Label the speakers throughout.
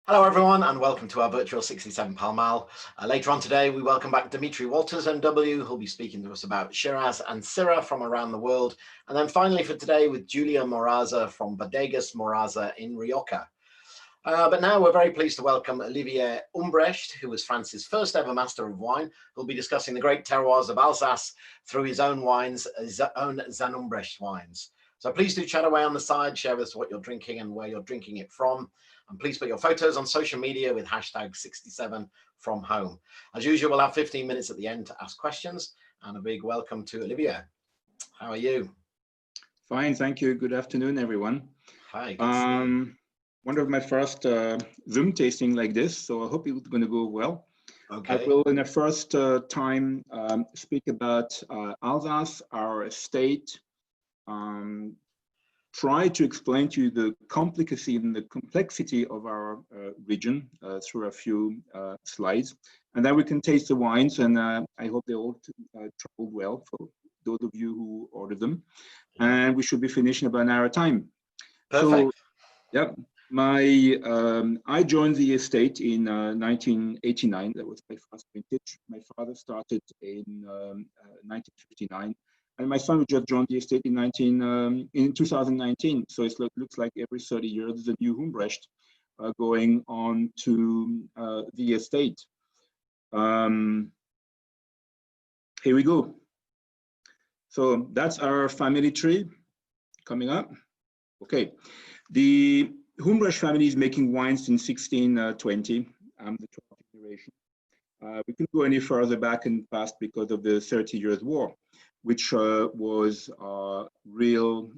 Speaker 1: Hello everyone and welcome to our virtual 67 Pall Mall. Later on today we welcome back Dimitri Walters MW, who'll be speaking to us about Shiraz and Syrah from around the world. And then finally for today with Julia Moraza from Bodegas Moraza in Rioja. But now we're very pleased to welcome Olivier Humbrecht, who was France's first ever master of wine, who'll be discussing the great terroirs of Alsace through his own wines, his own Zind Humbrecht wines. So please do chat away on the side, share with us what you're drinking and where you're drinking it from. And please put your photos on social media with hashtag 67FromHome. As usual, we'll have 15 minutes at the end to ask questions. And a big welcome to Olivier. How are you?
Speaker 2: Fine, thank you. Good afternoon, everyone.
Speaker 1: Hi.
Speaker 2: One of my first Zoom tasting like this, so I hope it's going to go well.
Speaker 1: Okay.
Speaker 2: I will, in the first time, speak about Alsace, our estate, try to explain to you the complexity and the complexity of our region through a few slides, and then we can taste the wines, and I hope they all traveled well for those of you who ordered them, and we should be finishing about an hour time.
Speaker 1: Perfect.
Speaker 2: So, yeah, I joined the estate in 1989. That was my first vintage. My father started in 1959. And my son just joined the estate in 2019. So it looks like every 30 years there's a new Humbrecht going on to the estate. Here we go. So that's our family tree coming up. Okay, the Humbrecht family is making wines since 1620. I'm the 12th generation. We couldn't go any further back in the past because of the 30 Years' War, which was a real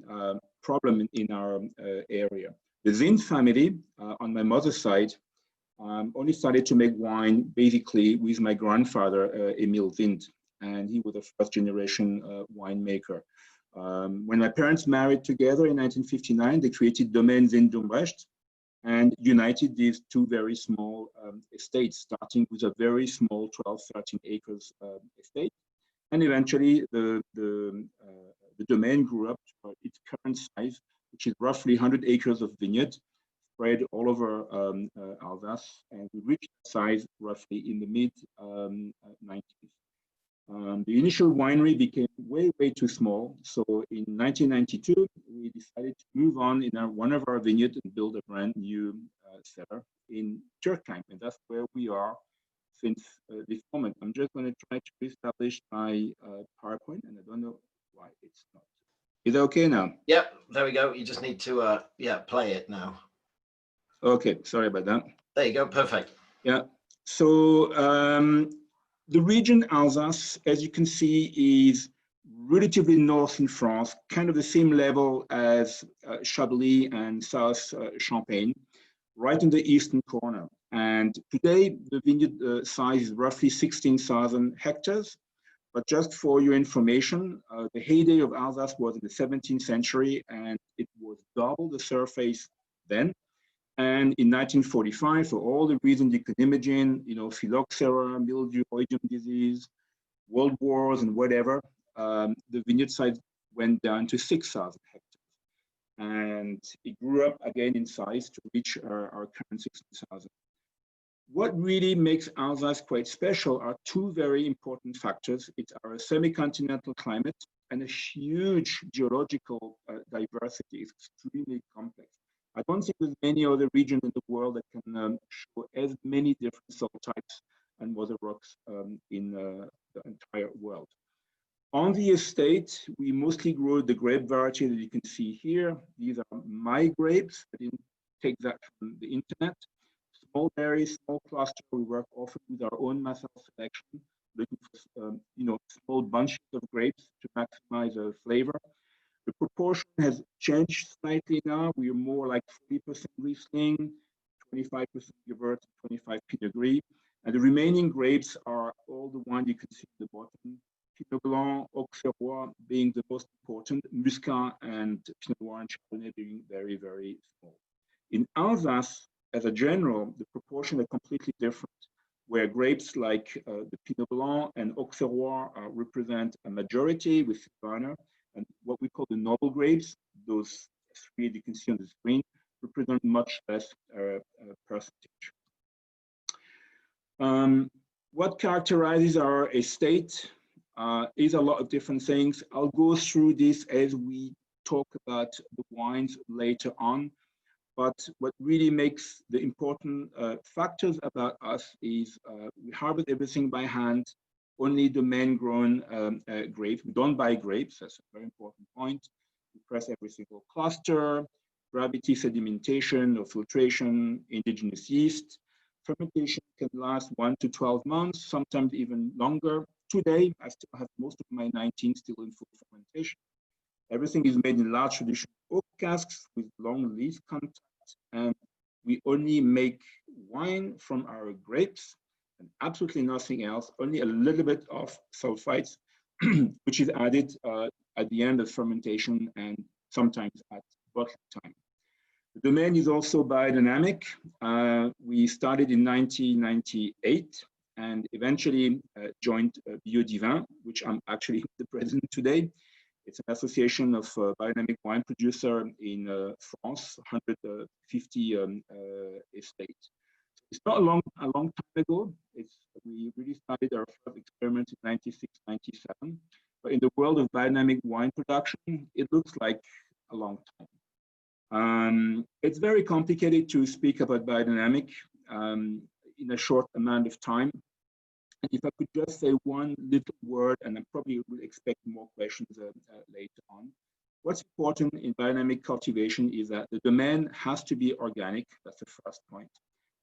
Speaker 2: problem in our area. The Zind family, on my mother's side, only started to make wine basically with my grandfather, Emil Zind, and he was a first generation winemaker. When my parents married together in 1959, they created Domaine Zind Humbrecht and united these two very small estates, starting with a very small 12, 13 acres estate. And eventually the domain grew up to its current size, which is roughly 100 acres of vineyard spread all over Alsace. And we reached that size roughly in the mid-90s. The initial winery became way, way too small. So in 1992, we decided to move on in one of our vineyards and build a brand new cellar in Turkheim. And that's where we are since this moment. I'm just going to try to establish my PowerPoint, and I don't know why it's not. Is that okay now?
Speaker 1: Yep, there we go. You just need to play it now.
Speaker 2: Okay, sorry about that.
Speaker 1: There you go, perfect.
Speaker 2: Yeah, so the region Alsace, as you can see, is relatively north in France, kind of the same level as Chablis and South Champagne, right in the eastern corner. And today, the vineyard size is roughly 16,000 hectares. But just for your information, the heyday of Alsace was in the 17th century, and it was double the surface then. And in 1945, for all the reasons you can imagine, phylloxera, mildew, oidium disease, world wars, and whatever, the vineyard size went down to 6,000 hectares. And it grew up again in size to reach our current 16,000. What really makes Alsace quite special are two very important factors. It's our semi-continental climate and a huge geological diversity. It's extremely complex. I don't think there's many other regions in the world that can show as many different soil types and water rocks in the entire world. On the estate, we mostly grow the grape variety that you can see here. These are my grapes. I didn't take that from the internet. Small berries, small cluster. We work often with our own method selection, looking for small bunches of grapes to maximize the flavor. The proportion has changed slightly now. We are more like 40% Riesling, 25% Gewurz, 25 Pinot Gris, and the remaining grapes are all the ones you can see at the bottom. Pinot Blanc, Auxerrois being the most important, Muscat and Pinot Noir and Chardonnay being very, very small. In Alsace, as a general, the proportions are completely different, where grapes like the Pinot Blanc and Auxerrois represent a majority with Savannah, and what we call the noble grapes, those three you can see on the screen, represent much less percentage. What characterizes our estate is a lot of different things. I'll go through this as we talk about the wines later on. But what really makes the important factors about us is we harvest everything by hand, only domain-grown grapes. We don't buy grapes, that's a very important point. We press every single cluster, gravity sedimentation or filtration, indigenous yeast. Fermentation can last 1 to 12 months, sometimes even longer. Today, I still have most of my 19 still in full fermentation. Everything is made in large traditional oak casks with long leaf contact, and we only make wine from our grapes and absolutely nothing else, only a little bit of sulfites, which is added at the end of fermentation and sometimes at bottling time. The domain is also biodynamic. We started in 1998 and eventually joined Biodivin, which I'm actually the president today. It's an association of biodynamic wine producers in France, 150 estates. It's not a long time ago. We really started our first experiment in 96, 97. But in the world of biodynamic wine production, it looks like a long time. It's very complicated to speak about biodynamic in a short amount of time. And if I could just say one little word, and I probably will expect more questions later on. What's important in biodynamic cultivation is that the domain has to be organic. That's the first point.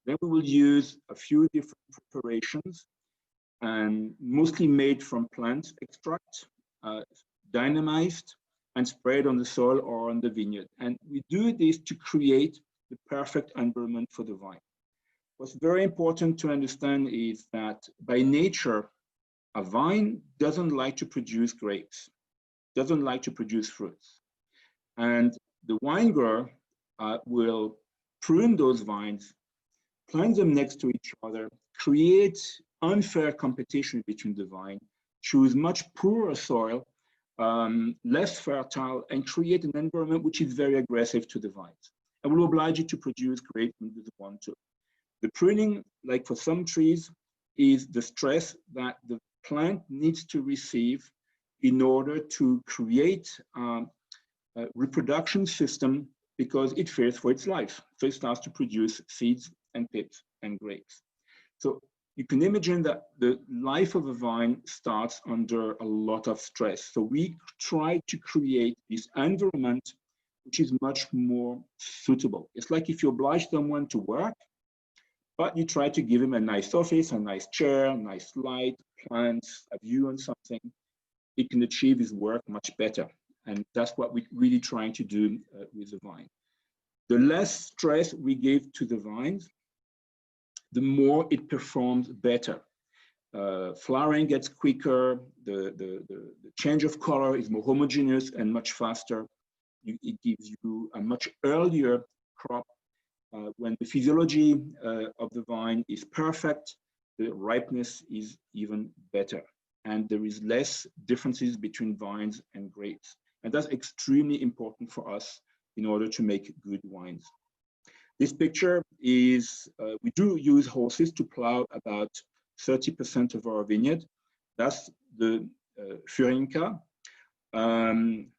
Speaker 2: Then we will use a few different preparations, and mostly made from plant extract, dynamized, and sprayed on the soil or on the vineyard. And we do this to create the perfect environment for the vine. What's very important to understand is that by nature, a vine doesn't like to produce grapes, doesn't like to produce fruits. And the wine grower will prune those vines, plant them next to each other, create unfair competition between the vine, choose much poorer soil, less fertile, and create an environment which is very aggressive to the vines and will oblige you to produce grapes when you want to. The pruning, like for some trees, is the stress that the plant needs to receive in order to create a reproduction system, because it fears for its life. So it starts to produce seeds and pips and grapes. So you can imagine that the life of a vine starts under a lot of stress. So we try to create this environment which is much more suitable. It's like if you oblige someone to work, but you try to give him a nice office, a nice chair, a nice light, plants, a view on something, he can achieve his work much better. And that's what we're really trying to do with the vine. The less stress we give to the vines, the more it performs better. Flowering gets quicker, the change of color is more homogeneous and much faster. It gives you a much earlier crop. When the physiology of the vine is perfect, the ripeness is even better. And there is less differences between vines and grapes. And that's extremely important for us in order to make good wines. This picture is, we do use horses to plow about 30% of our vineyard. That's the Furinka.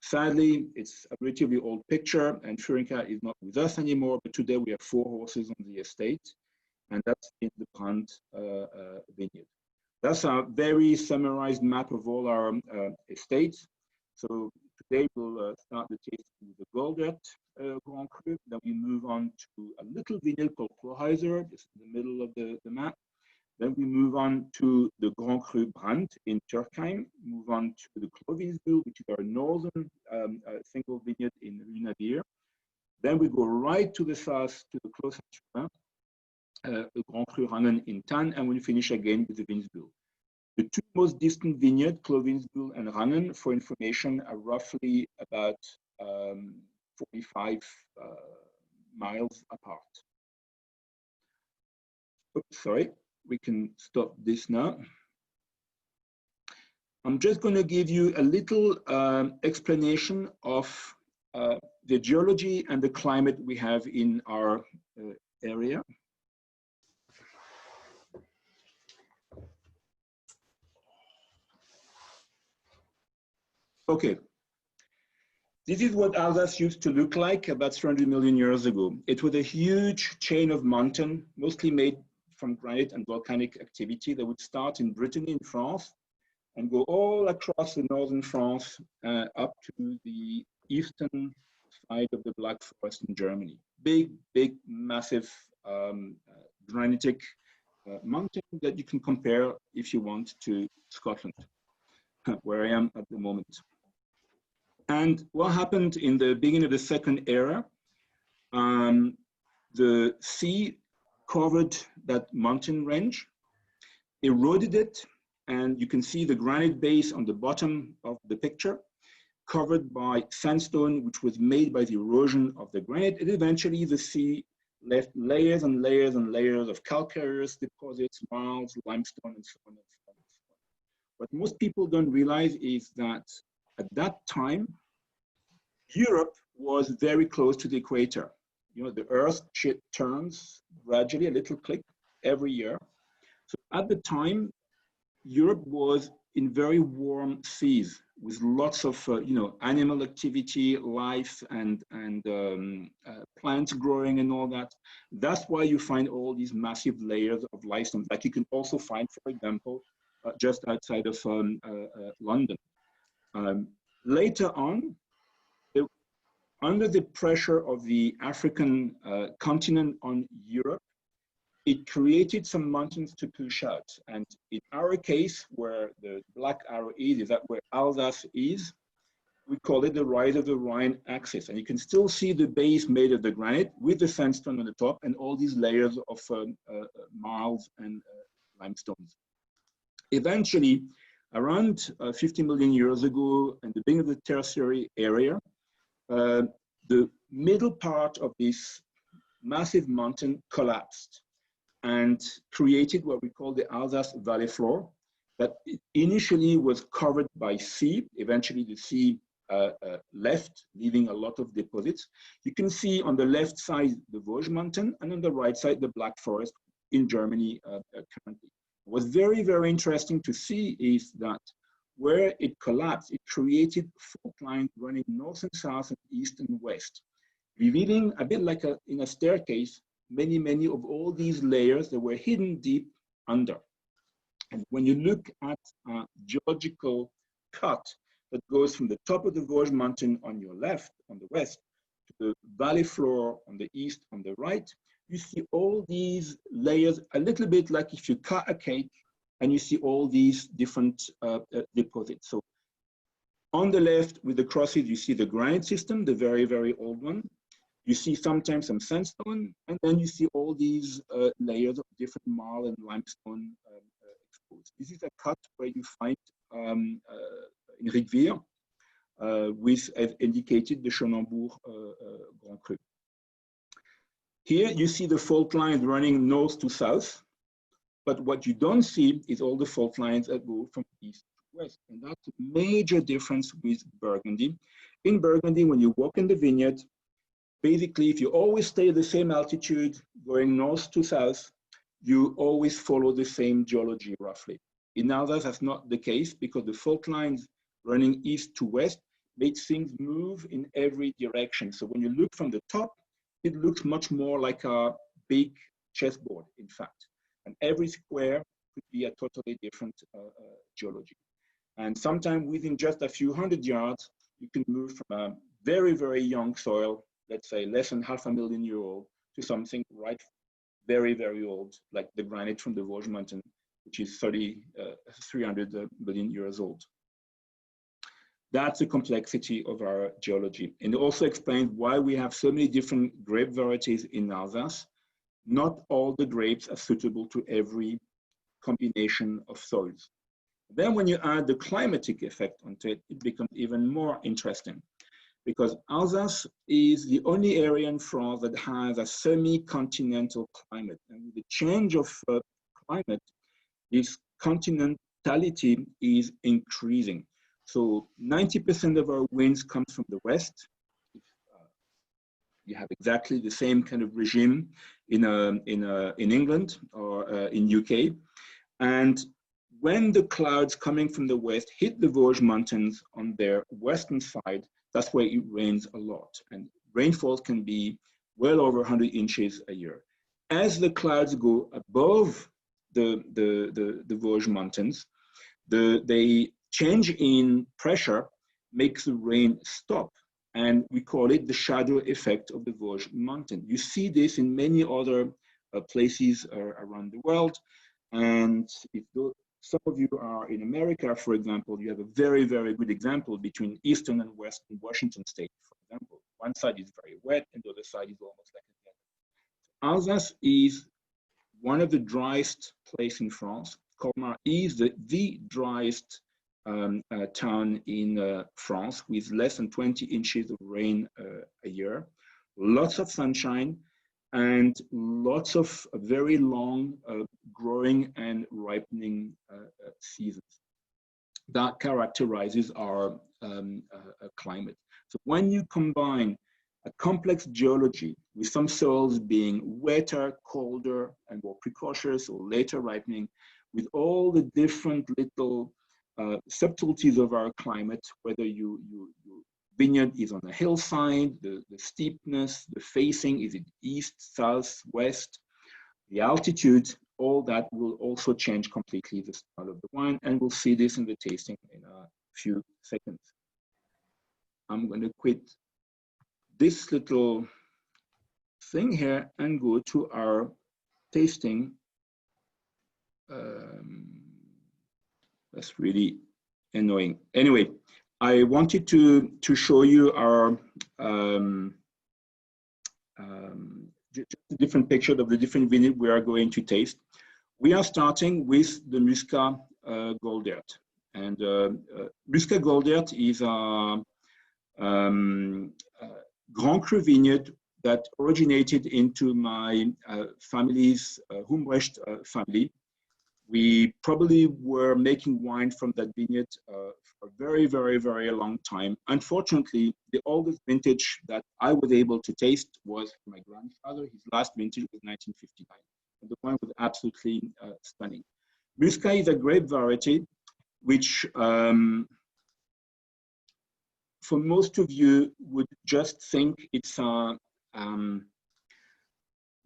Speaker 2: Sadly, it's a relatively old picture, and Furinka is not with us anymore, but today we have 4 horses on the estate, and that's in the Brand vineyard. That's a very summarized map of all our estates. So today we'll start the tasting with the Goldet Grand Cru, then we move on to a little vineyard called Cloheiser, just in the middle of the map. Then we move on to the Grand Cru Brand in Turkheim, move on to the Clovinsbuhl, which is our northern single vineyard in Lunadir. Then we go right to the south to the Clos Saint-Urbain, the Grand Cru Rangen in Thann, and we finish again with the Winsbuhl. The 2 most distant vineyards, Clovinsbuhl and Rangen, for information, are roughly about 45 miles apart. Oops, sorry. We can stop this now. I'm just going to give you a little explanation of the geology and the climate we have in our area. Okay, this is what Alsace used to look like about 300 million years ago. It was a huge chain of mountains, mostly made from granite and volcanic activity that would start in Brittany in France and go all across the northern France up to the eastern side of the Black Forest in Germany. Big, massive granitic mountain that you can compare, if you want, to Scotland, where I am at the moment. And what happened in the beginning of the second era, the sea covered that mountain range, eroded it, and you can see the granite base on the bottom of the picture, covered by sandstone, which was made by the erosion of the granite. And eventually the sea left layers and layers and layers of calcareous deposits, marls, limestone, and so on and so on. What most people don't realize is that at that time, Europe was very close to the equator. You know, the Earth turns gradually, a little click every year. So at the time, Europe was in very warm seas with lots of, you know, animal activity, life, and plants growing and all that. That's why you find all these massive layers of limestone that you can also find, for example, just outside of London. Later on, under the pressure of the African continent on Europe, it created some mountains to push out. And in our case, where the black arrow is that where Alsace is, we call it the rise of the Rhine axis. And you can still see the base made of the granite with the sandstone on the top and all these layers of marls and limestones. Eventually, around 50 million years ago, in the beginning of the tertiary area, the middle part of this massive mountain collapsed and created what we call the Alsace valley floor that initially was covered by sea. Eventually the sea left, leaving a lot of deposits. You can see on the left side the Vosges mountain and on the right side the Black Forest in Germany currently. What's very, very interesting to see is that where it collapsed, it created fault lines running north and south and east and west, revealing a bit like in a staircase, many of all these layers that were hidden deep under. And when you look at a geological cut that goes from the top of the Vosges mountain on your left, on the west, to the valley floor on the east, on the right, you see all these layers, a little bit like if you cut a cake, and you see all these different deposits. So on the left with the crosses, you see the granite system, the very, very old one. You see sometimes some sandstone, and then you see all these layers of different marl and limestone exposed. This is a cut where you find in Riquewihr, with, as indicated, the Chenambourg Grand Cru. Here you see the fault lines running north to south. But what you don't see is all the fault lines that go from east to west. And that's a major difference with Burgundy. In Burgundy, when you walk in the vineyard, basically, if you always stay at the same altitude, going north to south, you always follow the same geology, roughly. In Alsace, that's not the case because the fault lines running east to west made things move in every direction. So when you look from the top, it looks much more like a big chessboard, in fact. And every square could be a totally different geology. And sometimes within just a few hundred yards, you can move from a very, very young soil, let's say less than 500,000 years old, to something right very, very old, like the granite from the Vosges mountain, which is 300 million years old. That's the complexity of our geology. And it also explains why we have so many different grape varieties in Alsace. Not all the grapes are suitable to every combination of soils. Then when you add the climatic effect onto it, it becomes even more interesting because Alsace is the only area in France that has a semi-continental climate. And with the change of climate, this continentality is increasing. So 90% of our winds comes from the west. You have exactly the same kind of regime in England or in UK. And when the clouds coming from the west hit the Vosges Mountains on their western side, that's where it rains a lot. And rainfalls can be well over 100 inches a year. As the clouds go above the Vosges Mountains, the change in pressure makes the rain stop. And we call it the shadow effect of the Vosges Mountain. You see this in many other places around the world. And if some of you are in America, for example, you have a very, very good example between eastern and western Washington state, for example. One side is very wet and the other side is almost like a desert. Alsace is one of the driest places in France. Colmar is the driest town in France with less than 20 inches of rain a year. Lots of sunshine and lots of very long growing and ripening seasons. That characterizes our climate. So when you combine a complex geology with some soils being wetter, colder, and more precocious or later ripening, with all the different little subtleties of our climate, whether your vineyard is on a hillside, the steepness, the facing, is it east, south, west, the altitude, all that will also change completely the style of the wine, and we'll see this in the tasting in a few seconds. I'm going to quit this little thing here and go to our tasting. That's really annoying. Anyway, I wanted to show you our just a different picture of the different vineyard we are going to taste. We are starting with the Muscat Goldert. And Muscat Goldert is a Grand Cru vineyard that originated into my family's Humbrecht family. We probably were making wine from that vineyard for a very, very, very long time. Unfortunately, the oldest vintage that I was able to taste was my grandfather. His last vintage was 1959. And the wine was absolutely stunning. Muscat is a grape variety, which for most of you would just think it's a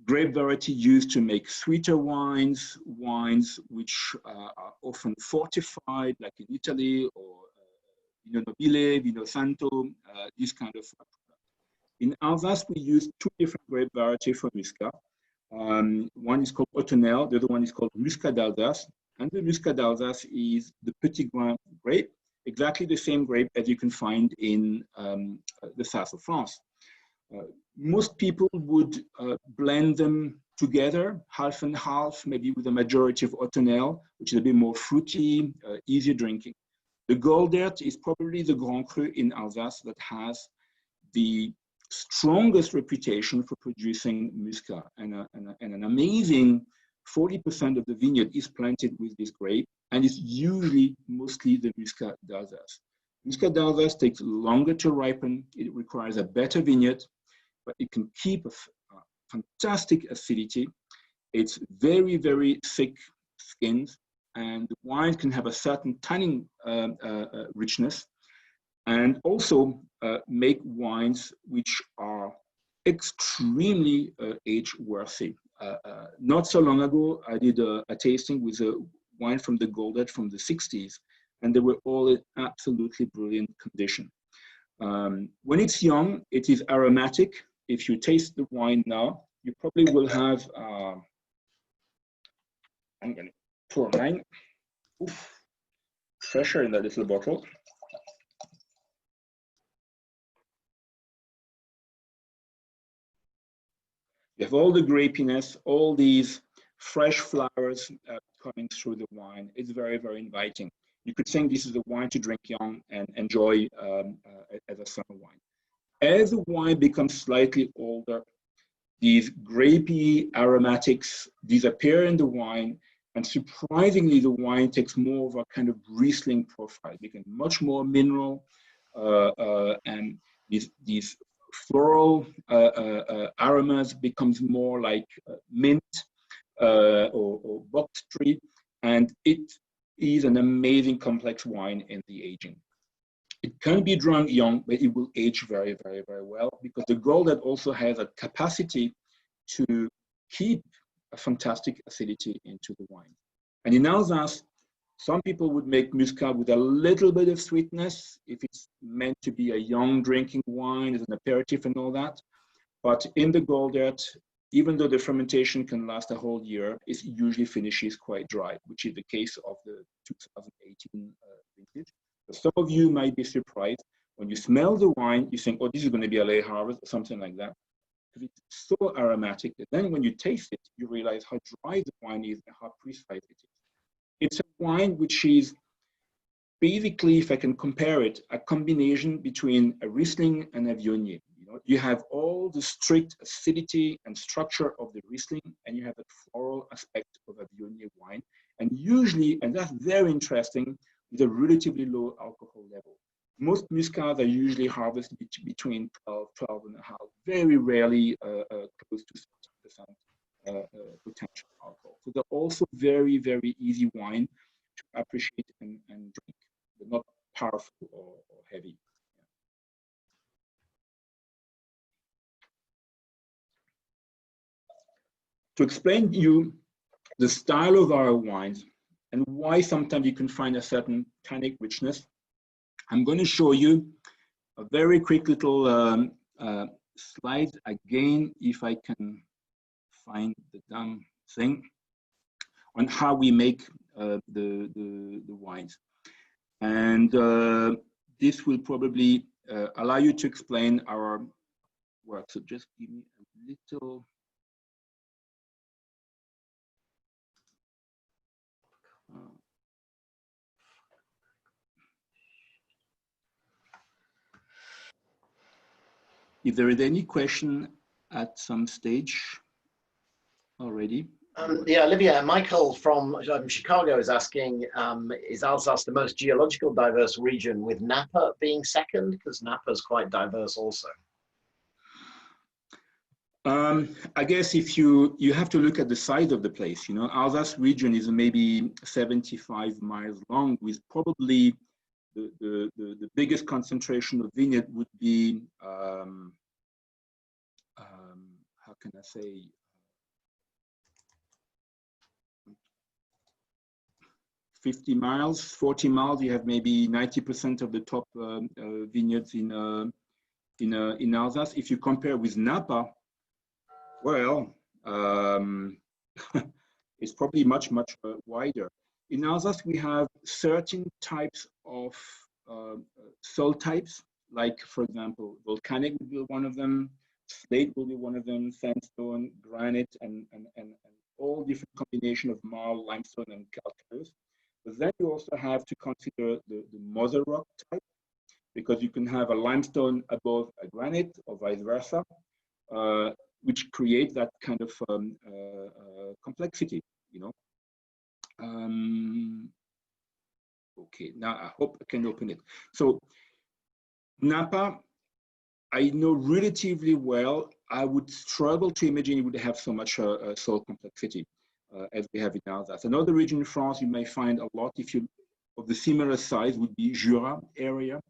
Speaker 2: grape variety used to make sweeter wines, wines which are often fortified, like in Italy, or Vino Nobile, Vino Santo, this kind of product. In Alsace, we use two different grape varieties for Muscat. One is called Autonel, the other one is called Muscat d'Alsace. And the Muscat d'Alsace is the Petit Grain grape, exactly the same grape as you can find in the south of France. Most people would blend them together, half and half, maybe with a majority of Autonel, which is a bit more fruity, easier drinking. The Goldert is probably the Grand Cru in Alsace that has the strongest reputation for producing Muscat, and an amazing 40% of the vineyard is planted with this grape, and it's usually mostly the Muscat d'Alsace. Muscat d'Alsace takes longer to ripen. It requires a better vineyard, but it can keep a fantastic acidity. It's very, very thick skinned, and the wine can have a certain tannin richness, and also make wines which are extremely age-worthy. Not so long ago, I did a tasting with a wine from the Goldert from the 60s, and they were all in absolutely brilliant condition. When it's young, it is aromatic. If you taste the wine now, you probably will have, I'm going to pour mine. Oof, pressure in that little bottle. You have all the grapiness, all these fresh flowers coming through the wine. It's very, very inviting. You could think this is a wine to drink young and enjoy as a summer wine. As the wine becomes slightly older, these grapey aromatics disappear in the wine, and surprisingly, the wine takes more of a kind of Riesling profile, becoming much more mineral, and these floral aromas becomes more like mint or box tree, and it is an amazing complex wine in the aging. It can be drunk young, but it will age very, very, very well, because the Gaudet also has a capacity to keep a fantastic acidity into the wine. And in Alsace, some people would make Muscat with a little bit of sweetness if it's meant to be a young drinking wine as an aperitif and all that. But in the Gaudet, even though the fermentation can last a whole year, it usually finishes quite dry, which is the case of the 2018 vintage. So some of you might be surprised when you smell the wine, you think, oh, this is going to be a late harvest or something like that. Because it's so aromatic that then when you taste it, you realize how dry the wine is and how precise it is. It's a wine which is basically, if I can compare it, a combination between a Riesling and a Viognier. You have all the strict acidity and structure of the Riesling, and you have the floral aspect of a Viognier wine. And usually, and that's very interesting, with a relatively low alcohol level. Most Muscats are usually harvested between 12 and a half, very rarely close to 60% potential alcohol. So they're also very, very easy wine to appreciate and drink. They're not powerful or heavy. To explain to you the style of our wines and why sometimes you can find a certain tannic richness, I'm going to show you a very quick little slide again, if I can find the damn thing, on how we make the wines. And this will probably allow you to explain our work. So just give me a little. If there is any question at some stage already.
Speaker 1: Yeah, Olivier, Michael from Chicago is asking, is Alsace the most geological diverse region, with Napa being second? Because Napa is quite diverse also.
Speaker 2: I guess if you have to look at the size of the place, Alsace region is maybe 75 miles long, with probably the biggest concentration of vineyard would be, how can I say, 50 miles, 40 miles. You have maybe 90% of the top vineyards in Alsace. If you compare with Napa, well, it's probably much wider. In Alsace, we have certain types of soil types, like, for example, volcanic will be one of them, slate will be one of them, sandstone, granite, and all different combination of marl, limestone, and calcareous. But then you also have to consider the mother rock type, because you can have a limestone above a granite or vice versa, which create that kind of complexity, Okay, now I hope I can open it. So Napa, I know relatively well. I would struggle to imagine it would have so much soil complexity as we have in Alsace. Another region in France you may find a lot, if you of the similar size, would be Jura area,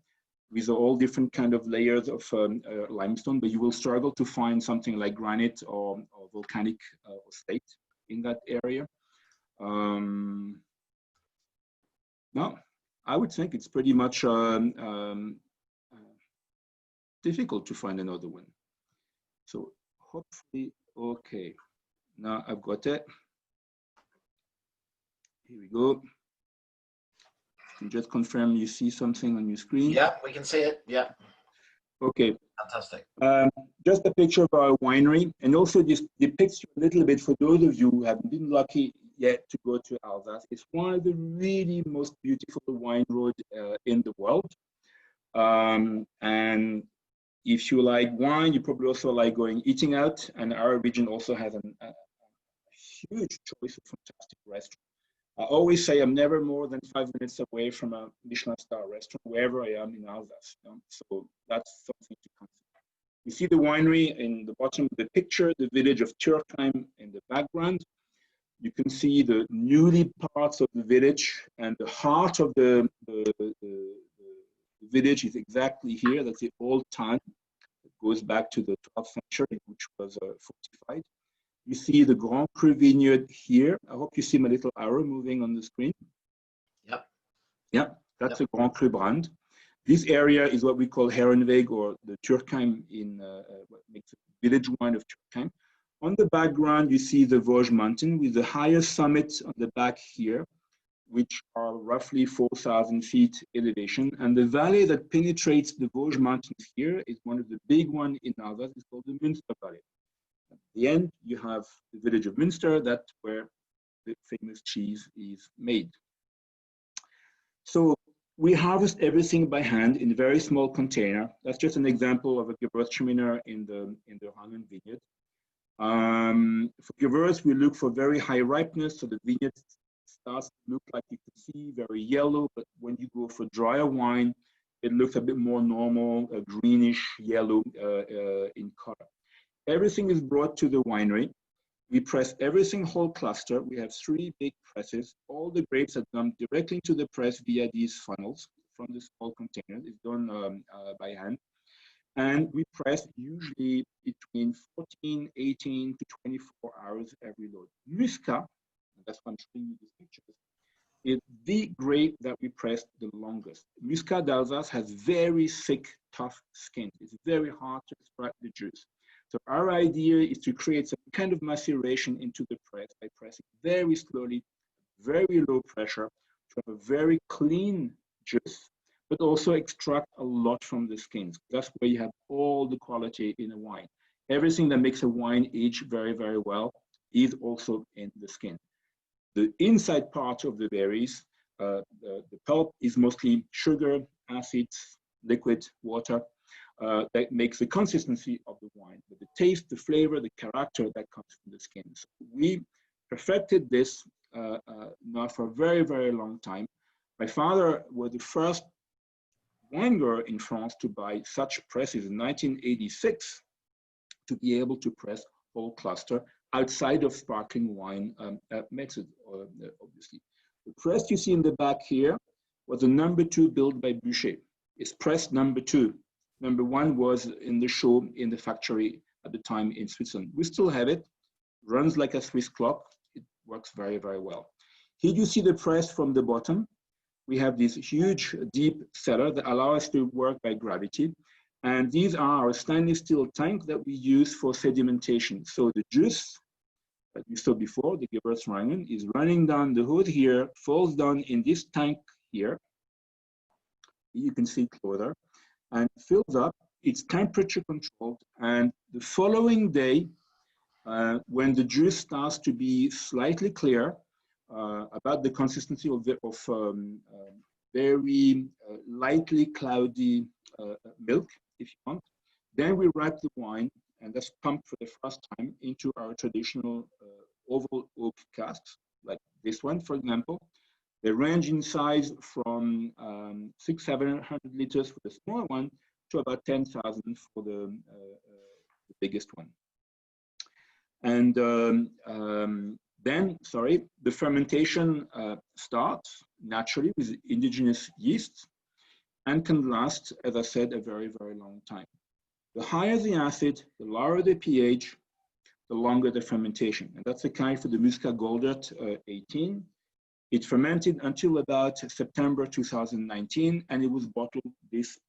Speaker 2: with all different kind of layers of limestone, but you will struggle to find something like granite or volcanic or slate in that area. No, I would think it's pretty much difficult to find another one. So hopefully, okay, now I've got it. Here we go. You just confirm you see something on your screen.
Speaker 1: Yeah, we can see it. Yeah.
Speaker 2: Okay.
Speaker 1: Fantastic.
Speaker 2: Just a picture of our winery, and also this depicts you a little bit for those of you who haven't been lucky yet to go to Alsace. It's one of the really most beautiful wine roads in the world. And if you like wine, you probably also like going eating out. And our region also has a huge choice of fantastic restaurants. I always say I'm never more than 5 minutes away from a Michelin star restaurant, wherever I am in Alsace. So that's something to consider. You see the winery in the bottom of the picture, the village of Turkheim in the background. You can see the newly parts of the village, and the heart of the village is exactly here. That's the old town. It goes back to the 12th century, which was fortified. You see the Grand Cru vineyard here. I hope you see my little arrow moving on the screen.
Speaker 1: Yep.
Speaker 2: Yeah, that's a Grand Cru brand. This area is what we call Herrenweg, or the Turkheim, in what makes a village wine of Turkheim. On the background, you see the Vosges mountain with the highest summit on the back here, which are roughly 4,000 feet elevation. And the valley that penetrates the Vosges mountains here is one of the big ones in Alsace. It's called the Münster Valley. At the end, you have the village of Münster, that's where the famous cheese is made. So we harvest everything by hand in a very small container. That's just an example of a Gewürztraminer in the Rangen vineyard. For Gewürz, we look for very high ripeness, so the vineyard starts to look like you can see, very yellow, but when you go for drier wine, it looks a bit more normal, greenish yellow in color. Everything is brought to the winery. We press everything whole cluster. We have 3 big presses. All the grapes are dumped directly into the press via these funnels from the small container. It's done by hand. And we press usually between 14, 18 to 24 hours every load. Muscat, that's why I'm showing you these pictures, is the grape that we press the longest. Muscat d'Alsace has very thick, tough skin. It's very hard to extract the juice. So our idea is to create some kind of maceration into the press by pressing very slowly, very low pressure, to have a very clean juice, but also extract a lot from the skins. That's where you have all the quality in a wine. Everything that makes a wine age very, very well is also in the skin. The inside part of the berries, the pulp is mostly sugar, acids, liquid, water, that makes the consistency of the wine. But the taste, the flavor, the character that comes from the skin. So we perfected this now for a very, very long time. My father was the first wine grower in France to buy such presses in 1986 to be able to press whole cluster outside of sparkling wine method, obviously. The press you see in the back here was a #2 built by Bûcher. It's press #2. #1 was in the show in the factory at the time in Switzerland. We still have it, runs like a Swiss clock. It works very, very well. Here you see the press from the bottom. We have this huge, deep cellar that allow us to work by gravity. And these are our stainless steel tank that we use for sedimentation. So the juice that you saw before, the Gewürztraminer, is running down the hood here, falls down in this tank here. You can see closer, and fills up. It's temperature controlled. And the following day, when the juice starts to be slightly clear, about the consistency of very lightly cloudy milk, if you want. Then we wrap the wine, and that's pumped for the first time into our traditional oval oak casks, like this one, for example. They range in size from 600-700 liters for the small one to about 10,000 for the biggest one. And then, the fermentation starts naturally with indigenous yeasts and can last, as I said, a very, very long time. The higher the acid, the lower the pH, the longer the fermentation. And that's the kind for the Muscat Goldert 18. It fermented until about September 2019, and it was bottled this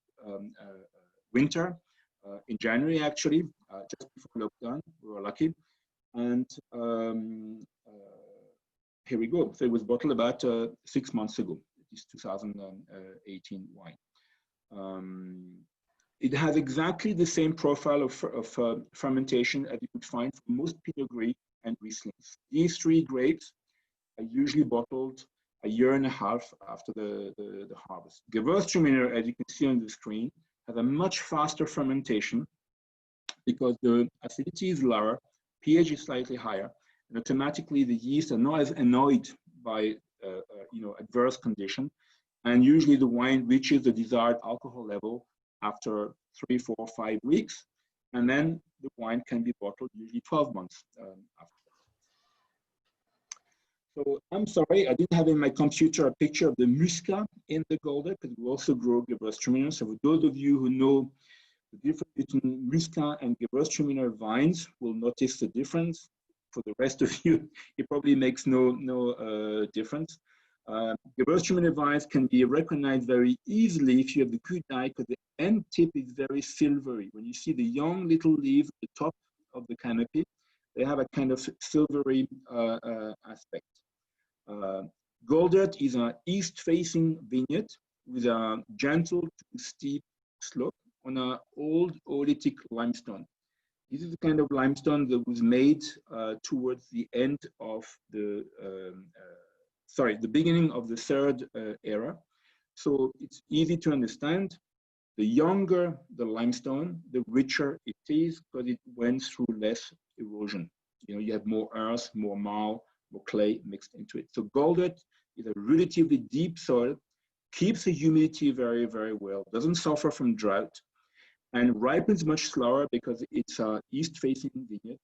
Speaker 2: winter, in January actually, just before lockdown. We were lucky. And here we go. So it was bottled about 6 months ago. This 2018 wine. It has exactly the same profile of fermentation as you would find for most Pinot Gris and Rieslings. These 3 grapes are usually bottled a year and a half after the harvest. Gewürztraminer, as you can see on the screen, has a much faster fermentation because the acidity is lower, pH is slightly higher, and automatically the yeast are not as annoyed by adverse condition, and usually the wine reaches the desired alcohol level after 3, 4, 5 weeks, and then the wine can be bottled usually 12 months after. So I'm sorry, I didn't have in my computer a picture of the Muscat in the Goldet, because we also grow Gewürztraminer. So for those of you who know the difference between Muscat and Gewürztraminer vines, will notice the difference. For the rest of you, it probably makes no difference. Gewürztraminer vines can be recognized very easily if you have the good eye, because the end tip is very silvery. When you see the young little leaves at the top of the canopy, they have a kind of silvery aspect. Goldet is an east-facing vineyard with a gentle to steep slope on an old Oolitic limestone. This is the kind of limestone that was made towards the end of the, the beginning of the third era. So it's easy to understand. The younger the limestone, the richer it is, because it went through less erosion. You know, you have more earth, more marl, more clay mixed into it. So Goldet is a relatively deep soil, keeps the humidity very, very well, doesn't suffer from drought, and ripens much slower because it's an east-facing vineyard.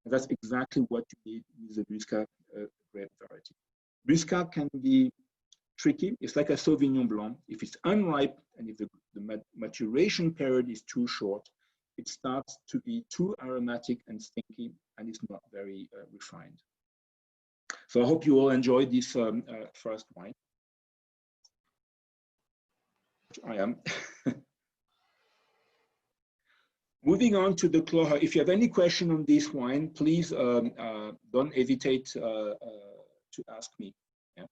Speaker 2: And that's exactly what you need with the Muscat grape variety. Muscat can be tricky. It's like a Sauvignon Blanc. If it's unripe and if the maturation period is too short, it starts to be too aromatic and stinky, and it's not very refined. So I hope you all enjoyed this first wine. I am. Moving on to the Clos. If you have any question on this wine, please don't hesitate to ask me. Yeah.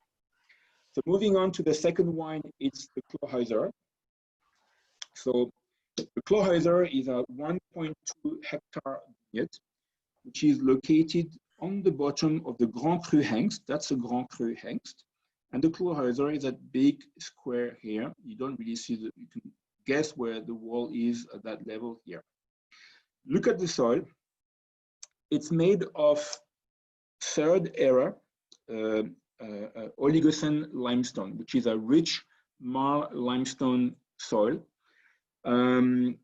Speaker 2: So moving on to the second wine, it's the Clos. So the Clos is a 1.2 hectare vineyard, which is located on the bottom of the Grand Cru Hengst. That's a Grand Cru Hengst. And the Clos is that big square here. You don't really see the, you can guess where the wall is at that level here. Look at the soil. It's made of third era Oligocene limestone, which is a rich marl limestone soil. And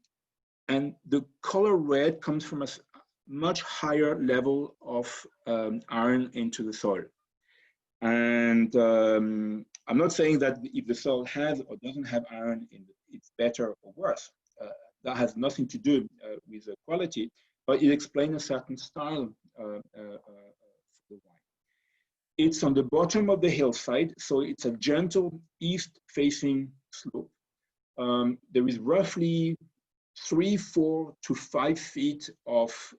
Speaker 2: the color red comes from a much higher level of iron into the soil. And I'm not saying that if the soil has or doesn't have iron in it, it's better or worse. That has nothing to do with the quality, but it explains a certain style for the wine. It's on the bottom of the hillside, so it's a gentle east-facing slope. There is roughly 3, 4 to 5 feet of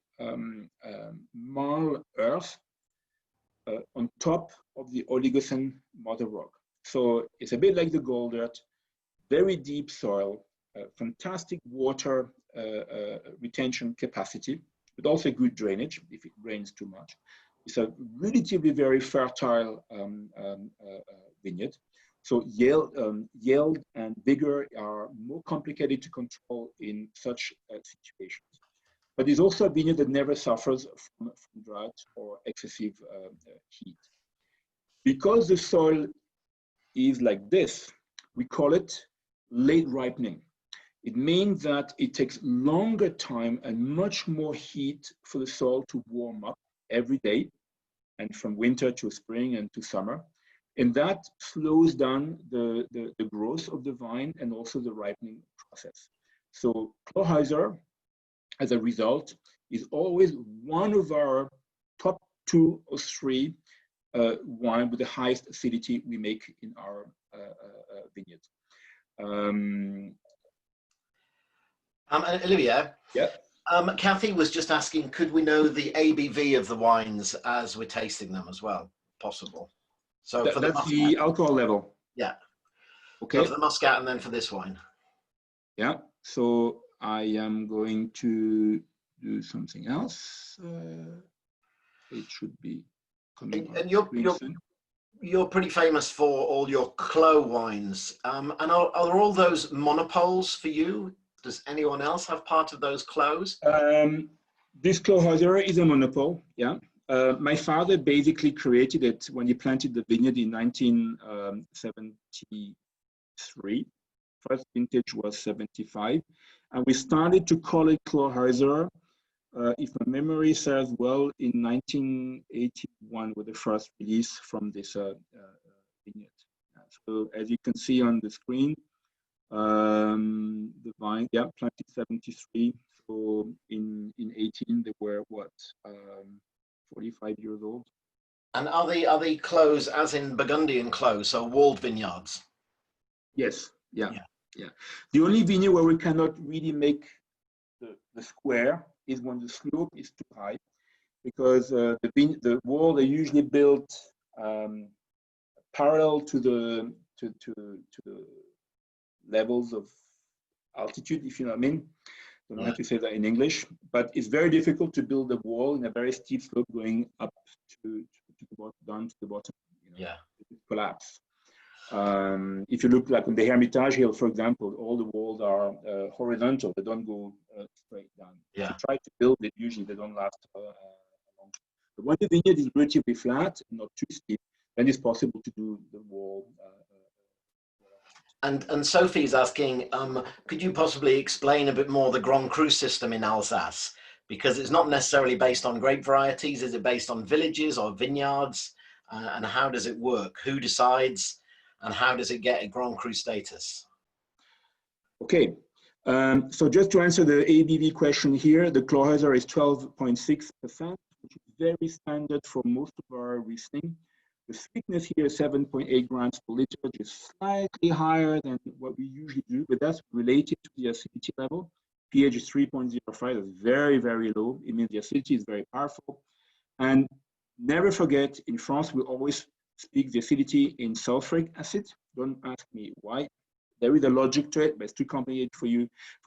Speaker 2: marl earth on top of the Oligocene mother rock. So it's a bit like the Goldet, very deep soil, fantastic water retention capacity, but also good drainage if it rains too much. It's a relatively very fertile vineyard. So yield and vigor are more complicated to control in such situations. But it's also a vineyard that never suffers from drought or excessive heat. Because the soil is like this, we call it late ripening. It means that it takes longer time and much more heat for the soil to warm up every day, and from winter to spring and to summer. And that slows down the growth of the vine and also the ripening process. So Clos, as a result, is always one of our top 2 or 3 wine with the highest acidity we make in our vineyard.
Speaker 1: Olivier,
Speaker 2: yeah.
Speaker 1: Kathy was just asking, could we know the ABV of the wines as we're tasting them as well? Possible. So for
Speaker 2: that's the alcohol level.
Speaker 1: Yeah.
Speaker 2: Okay.
Speaker 1: So for the Muscat and then for this wine.
Speaker 2: Yeah. So I am going to do something else. It should be coming.
Speaker 1: And you're pretty famous for all your Clos wines. And are all those monopoles for you? Does anyone else have part of those Clos?
Speaker 2: This Clos is a monopole, yeah. My father basically created it when he planted the vineyard in 1973. First vintage was 75. And we started to call it Chlorhäuser, if my memory serves well, in 1981 with the first release from this vineyard. So as you can see on the screen, the vine, yeah, planted 73. So in 18 they were what, 45 years old.
Speaker 1: And are they close as in Burgundian close, so walled vineyards?
Speaker 2: Yes, yeah. The only vineyard where we cannot really make the square is when the slope is too high, because the walls are usually built parallel to the levels of altitude, if you know what I mean. I don't know how to say that in English, but it's very difficult to build a wall in a very steep slope going up to the bottom, down to the bottom. You know, it collapse. If you look like on the Hermitage Hill, for example, all the walls are horizontal; they don't go straight down. If you try to build it, usually they don't last long. But when the vineyard is relatively flat, not too steep, then it's possible to do the wall.
Speaker 1: And Sophie's asking, could you possibly explain a bit more the Grand Cru system in Alsace? Because it's not necessarily based on grape varieties. Is it based on villages or vineyards? And how does it work? Who decides? And how does it get a Grand Cru status?
Speaker 2: Okay, so just to answer the ABV question here, the Chlorhäuser is 12.6%, which is very standard for most of our Riesling. The sweetness here is 7.8 grams per liter, which is slightly higher than what we usually do, but that's related to the acidity level. pH is 3.05, that's very, very low. It means the acidity is very powerful. And never forget, in France, we always speak the acidity in sulfuric acid. Don't ask me why. There is a logic to it, but it's too complicated for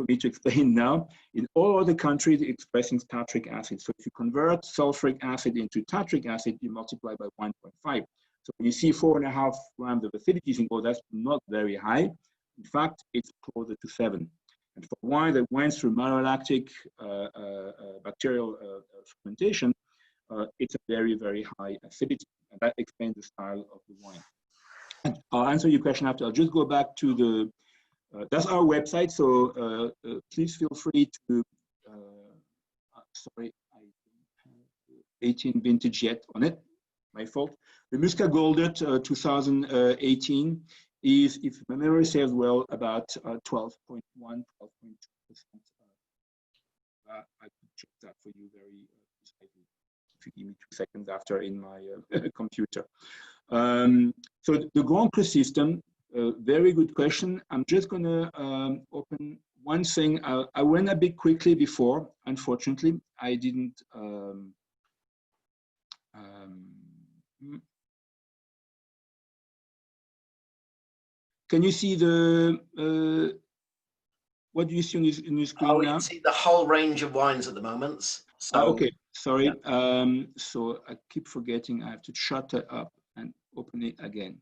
Speaker 2: me to explain now. In all other countries, it's expressing tartric acid. So if you convert sulfuric acid into tartric acid, you multiply by 1.5. So when you see 4.5 grams of acidity, you think, oh, that's not very high. In fact, it's closer to 7. And for wine that went through malolactic bacterial fermentation, it's a very, very high acidity. And that explains the style of the wine. I'll answer your question after. I'll just go back to the, that's our website. So please feel free to, sorry, I don't have 18 vintage yet on it, my fault. The Muscat Goldet 2018 is, if my memory serves well, about 12.1, 12.2%. I could check that for you very precisely. If you give me 2 seconds after in my computer. So the Grand Cru system, very good question. I'm just going to open one thing. I went a bit quickly before, unfortunately. I didn't. Can you see the, what do you see on your screen now?
Speaker 1: You can see the whole range of wines at the moment. So,
Speaker 2: okay, sorry. So I keep forgetting I have to shut it up and open it again.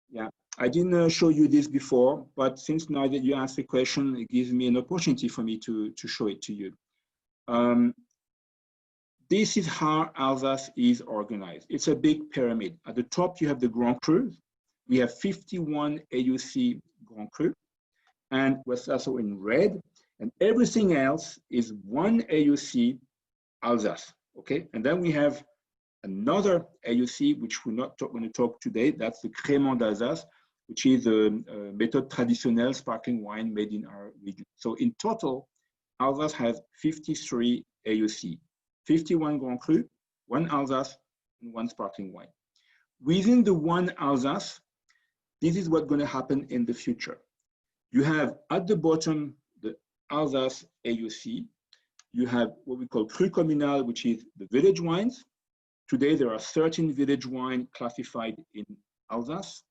Speaker 2: Yeah, I didn't show you this before, but since now that you asked the question, it gives me an opportunity for me to show it to you. This is how Alsace is organized. It's a big pyramid. At the top, you have the Grand Cru. We have 51 AOC Grand Cru, and what's also in red, and everything else is one AOC Alsace, okay? And then we have another AOC, which we're not going to talk today. That's the Crémant d'Alsace, which is a méthode traditionnelle sparkling wine made in our region. So in total, Alsace has 53 AOC, 51 Grand Cru, 1 Alsace, and 1 sparkling wine. Within the 1 Alsace, this is what's going to happen in the future. You have at the bottom the Alsace AOC. You have what we call Cru Communal, which is the village wines. Today, there are 13 village wines classified in Alsace,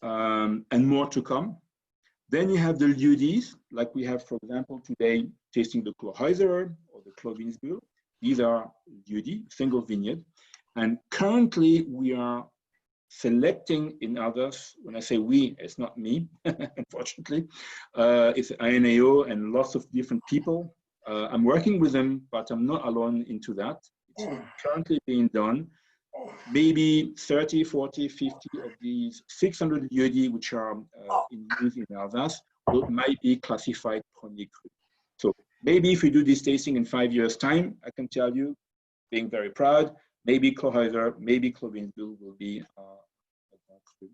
Speaker 2: and more to come. Then you have the lieux-dits, like we have, for example, today, tasting the Chlorhäuser or the Clos Winsbühl. These are lieux-dits, single vineyard. And currently, we are selecting in Alsace. When I say we, it's not me, unfortunately. It's INAO and lots of different people. I'm working with them, but I'm not alone into that. It's currently being done. Maybe 30, 40, 50 of these 600 lieux-dits which are in use in Alsace might be classified premier cru. So maybe if we do this tasting in 5 years' time, I can tell you, being very proud, maybe Cloheuser, maybe Clovinsbull will be a Grand Cru.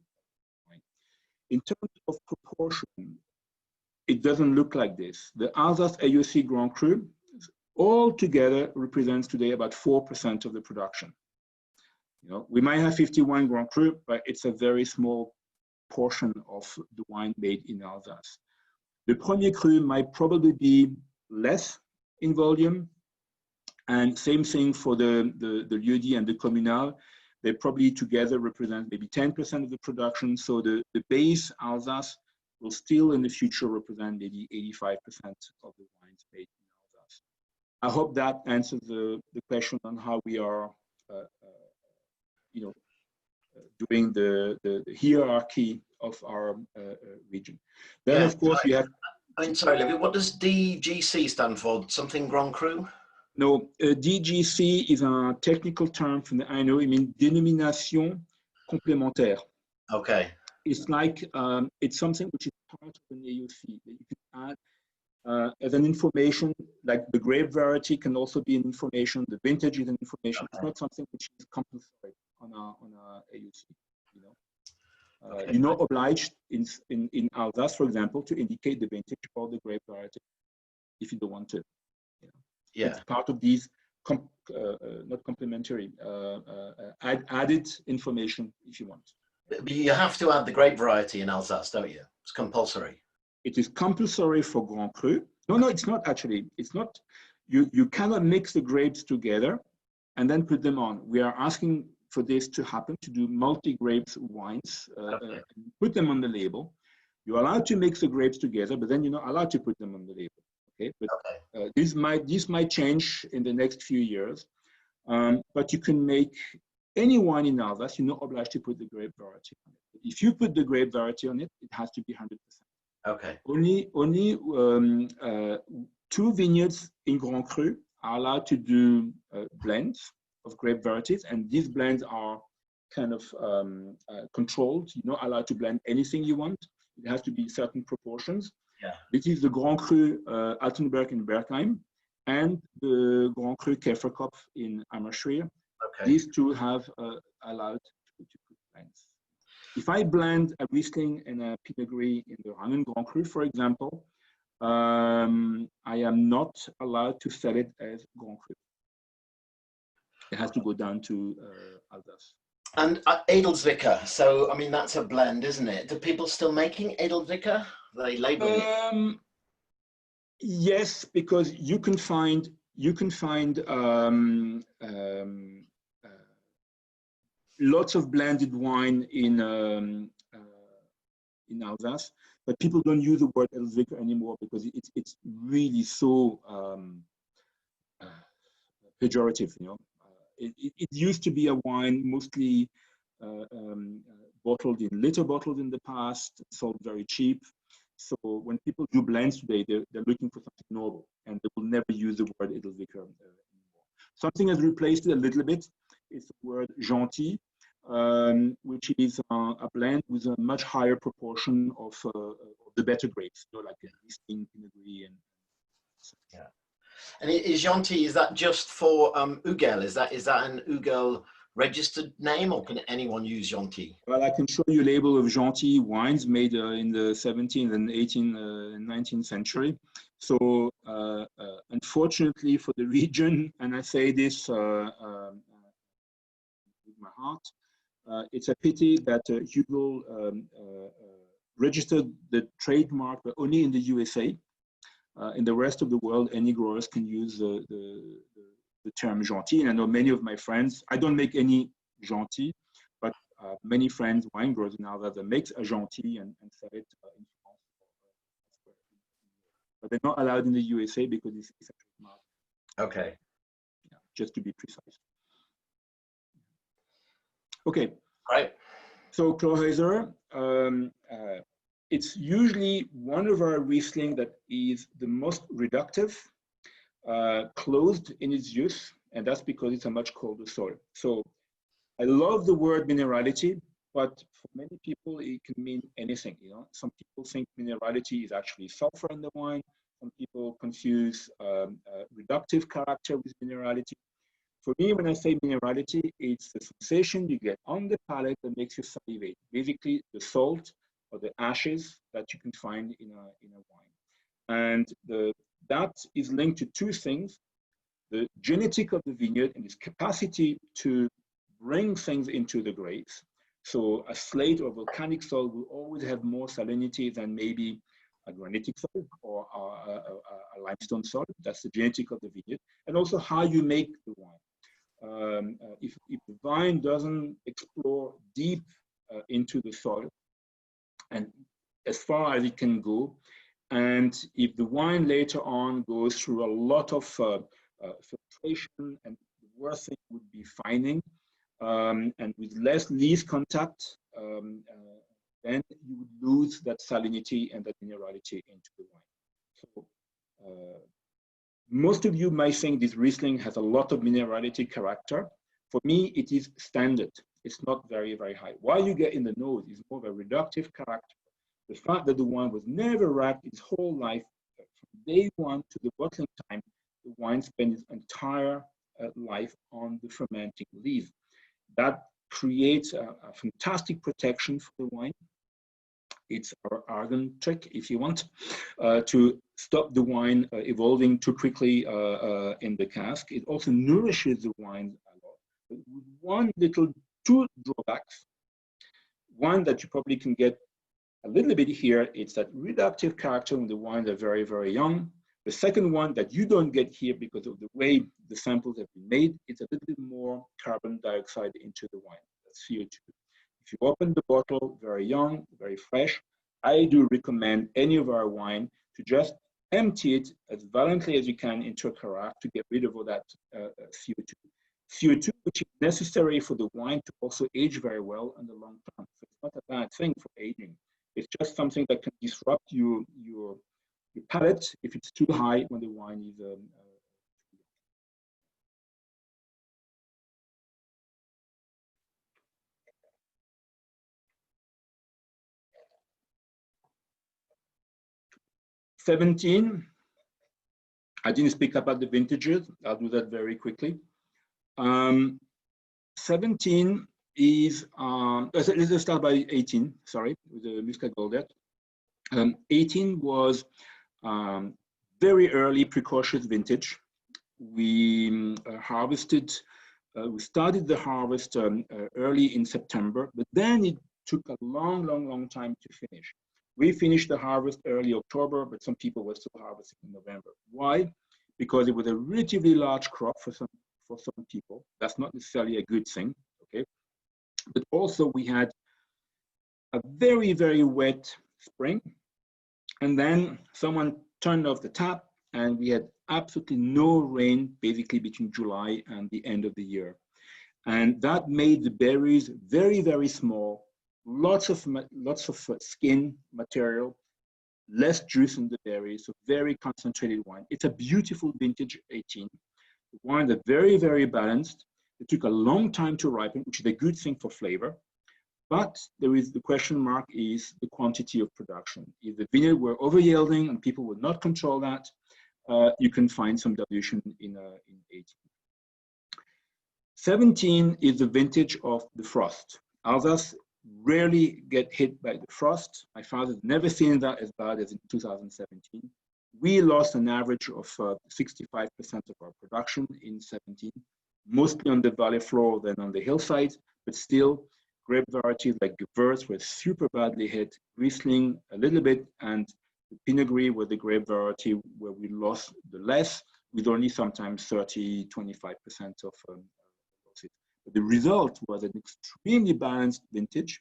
Speaker 2: In terms of proportion, it doesn't look like this. The Alsace AOC Grand Cru all together represents today about 4% of the production. You know, we might have 51 Grand Cru, but it's a very small portion of the wine made in Alsace. The Premier Cru might probably be less in volume, and same thing for the Lieu-dit and the Communal. They probably together represent maybe 10% of the production. So the base Alsace will still in the future represent maybe 85% of the wines made in Alsace. I hope that answers the question on how we are, you know, doing the hierarchy of our region. Then, of course, we have.
Speaker 1: Sorry, Olivier, what does DGC stand for? Something Grand Cru?
Speaker 2: No, DGC is a technical term from the INO. It means dénomination complémentaire.
Speaker 1: Okay.
Speaker 2: It's like it's something which is part of an AOC that you can add as an information. Like the grape variety can also be an information. The vintage is an information. Okay. It's not something which is compulsory on a AOC. You know, okay. You're not obliged in Alsace, for example, to indicate the vintage or the grape variety if you don't want to. You know? Yeah. It's part of these not complementary added information if you want.
Speaker 1: But you have to add the grape variety in Alsace, don't you? It's compulsory.
Speaker 2: It is compulsory for Grand Cru. No, it's not actually. It's not. You cannot mix the grapes together and then put them on. We are asking for this to happen, to do multi-grapes wines, okay. Put them on the label. You're allowed to mix the grapes together, but then you're not allowed to put them on the label. Okay, but okay. This might change in the next few years. But you can make any wine in Alsace. You're not obliged to put the grape variety on it. If you put the grape variety on it, it has to be 100%.
Speaker 1: Okay.
Speaker 2: Only 2 vineyards in Grand Cru are allowed to do blends of grape varieties, and these blends are kind of controlled. You're not allowed to blend anything you want. It has to be certain proportions.
Speaker 1: Yeah.
Speaker 2: This is the Grand Cru Altenberg in Bergheim and the Grand Cru Käferkopf in Ammerschwil. Okay. These two have allowed to put blends. If I blend a Riesling and a Pinot Gris in the Rangen Grand Cru, for example, I am not allowed to sell it as Grand Cru. It has to go down to Alsace.
Speaker 1: And Edelzwicker, so I mean that's a blend, isn't it? Do people still making Edelzwicker? Are they labeling it?
Speaker 2: Yes, because you can find lots of blended wine in Alsace, but people don't use the word Edelzwicker anymore because it's really so pejorative, you know. It used to be a wine mostly bottled in liter bottles in the past, sold very cheap. So when people do blends today, they're looking for something noble, and they will never use the word Edelzwicker anymore. Something has replaced it a little bit. It's the word gentil, which is a blend with a much higher proportion of the better grapes, you know, like Riesling, Pinot Gris, and
Speaker 1: yeah. And is gentil, is that just for Ugel? Is that an Ugel registered name, or can anyone use gentil?
Speaker 2: Well, I can show you a label of gentil wines made in the 17th and 18th and 19th century. So unfortunately for the region, and I say this with my heart, it's a pity that Ugel registered the trademark, but only in the USA. In the rest of the world, any growers can use the term gentil. And I know many of my friends, I don't make any gentil, but many friends, wine growers now that makes a gentil and sell it in France. But they're not allowed in the USA because it's a trademark.
Speaker 1: Okay.
Speaker 2: Yeah, just to be precise. Okay.
Speaker 1: Right.
Speaker 2: So Cloheuser, it's usually one of our Riesling that is the most reductive, closed in its use, and that's because it's a much colder soil. So I love the word minerality. but for many people, it can mean anything. You know, some people think minerality is actually sulfur in the wine. Some people confuse reductive character with minerality. For me, when I say minerality, it's the sensation you get on the palate that makes you salivate. Basically, the salt or the ashes that you can find in a wine. And that is linked to two things: the genetic of the vineyard and its capacity to bring things into the grapes. So a slate or volcanic soil will always have more salinity than maybe a granitic soil or a limestone soil. That's the genetic of the vineyard. And also how you make the wine. If the vine doesn't explore deep into the soil and as far as it can go, and if the wine later on goes through a lot of filtration, and the worst thing would be fining, and with less leaf contact, then you would lose that salinity and that minerality into the wine. So most of you might think this Riesling has a lot of minerality character. For me, it is standard. It's not very, very high. What you get in the nose is more of a reductive character. The fact that the wine was never wrapped its whole life, from day one to the bottling time, the wine spent its entire life on the fermenting lees. That creates a fantastic protection for the wine. It's our argon trick, if you want, to stop the wine evolving too quickly in the cask. It also nourishes the wine a lot. But with two drawbacks. One that you probably can get a little bit here, it's that reductive character when the wines are very, very young. The second one that you don't get here because of the way the samples have been made, it's a little bit more carbon dioxide into the wine, that's CO2. If you open the bottle very young, very fresh, I do recommend any of our wine to just empty it as violently as you can into a carafe to get rid of all that CO2. CO2, which is necessary for the wine to also age very well in the long term. So it's not a bad thing for aging. It's just something that can disrupt your palate if it's too high when the wine is $17. I didn't speak about the vintages. I'll do that very quickly. 17 is, let's start by 18, sorry, with the Muscat Goldet. 18 was very early precocious vintage. We harvested, we started the harvest early in September, but then it took a long time to finish. We finished the harvest early October, but some people were still harvesting in November. Why? Because it was a relatively large crop for some people. That's not necessarily a good thing, okay? But also we had a very, very wet spring, and then someone turned off the tap and we had absolutely no rain basically between July and the end of the year. And that made the berries very, very small, lots of skin material, less juice in the berries, so very concentrated wine. It's a beautiful vintage 18. The wines are very, very balanced. It took a long time to ripen, which is a good thing for flavor. But there is the question mark is the quantity of production. If the vineyard were over yielding and people would not control that, you can find some dilution in 18. 17 is the vintage of the frost. Alsace rarely get hit by the frost. My father's never seen that as bad as in 2017. We lost an average of 65% of our production in 17, mostly on the valley floor than on the hillsides, but still grape varieties like Gewürz were super badly hit, Riesling a little bit, and the Pinot Gris was the grape variety where we lost the less, with only sometimes 30, 25% of losses. But the result was an extremely balanced vintage,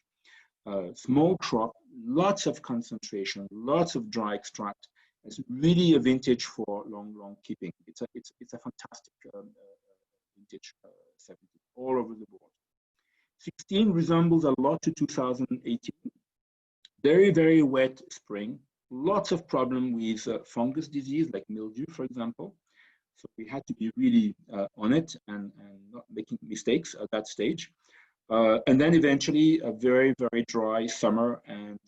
Speaker 2: small crop, lots of concentration, lots of dry extract. It's really a vintage for long keeping. It's a fantastic vintage, 17, all over the board. 16 resembles a lot to 2018. Very, very wet spring. Lots of problem with fungus disease like mildew, for example. So we had to be really on it and not making mistakes at that stage. And then eventually a very, very dry summer and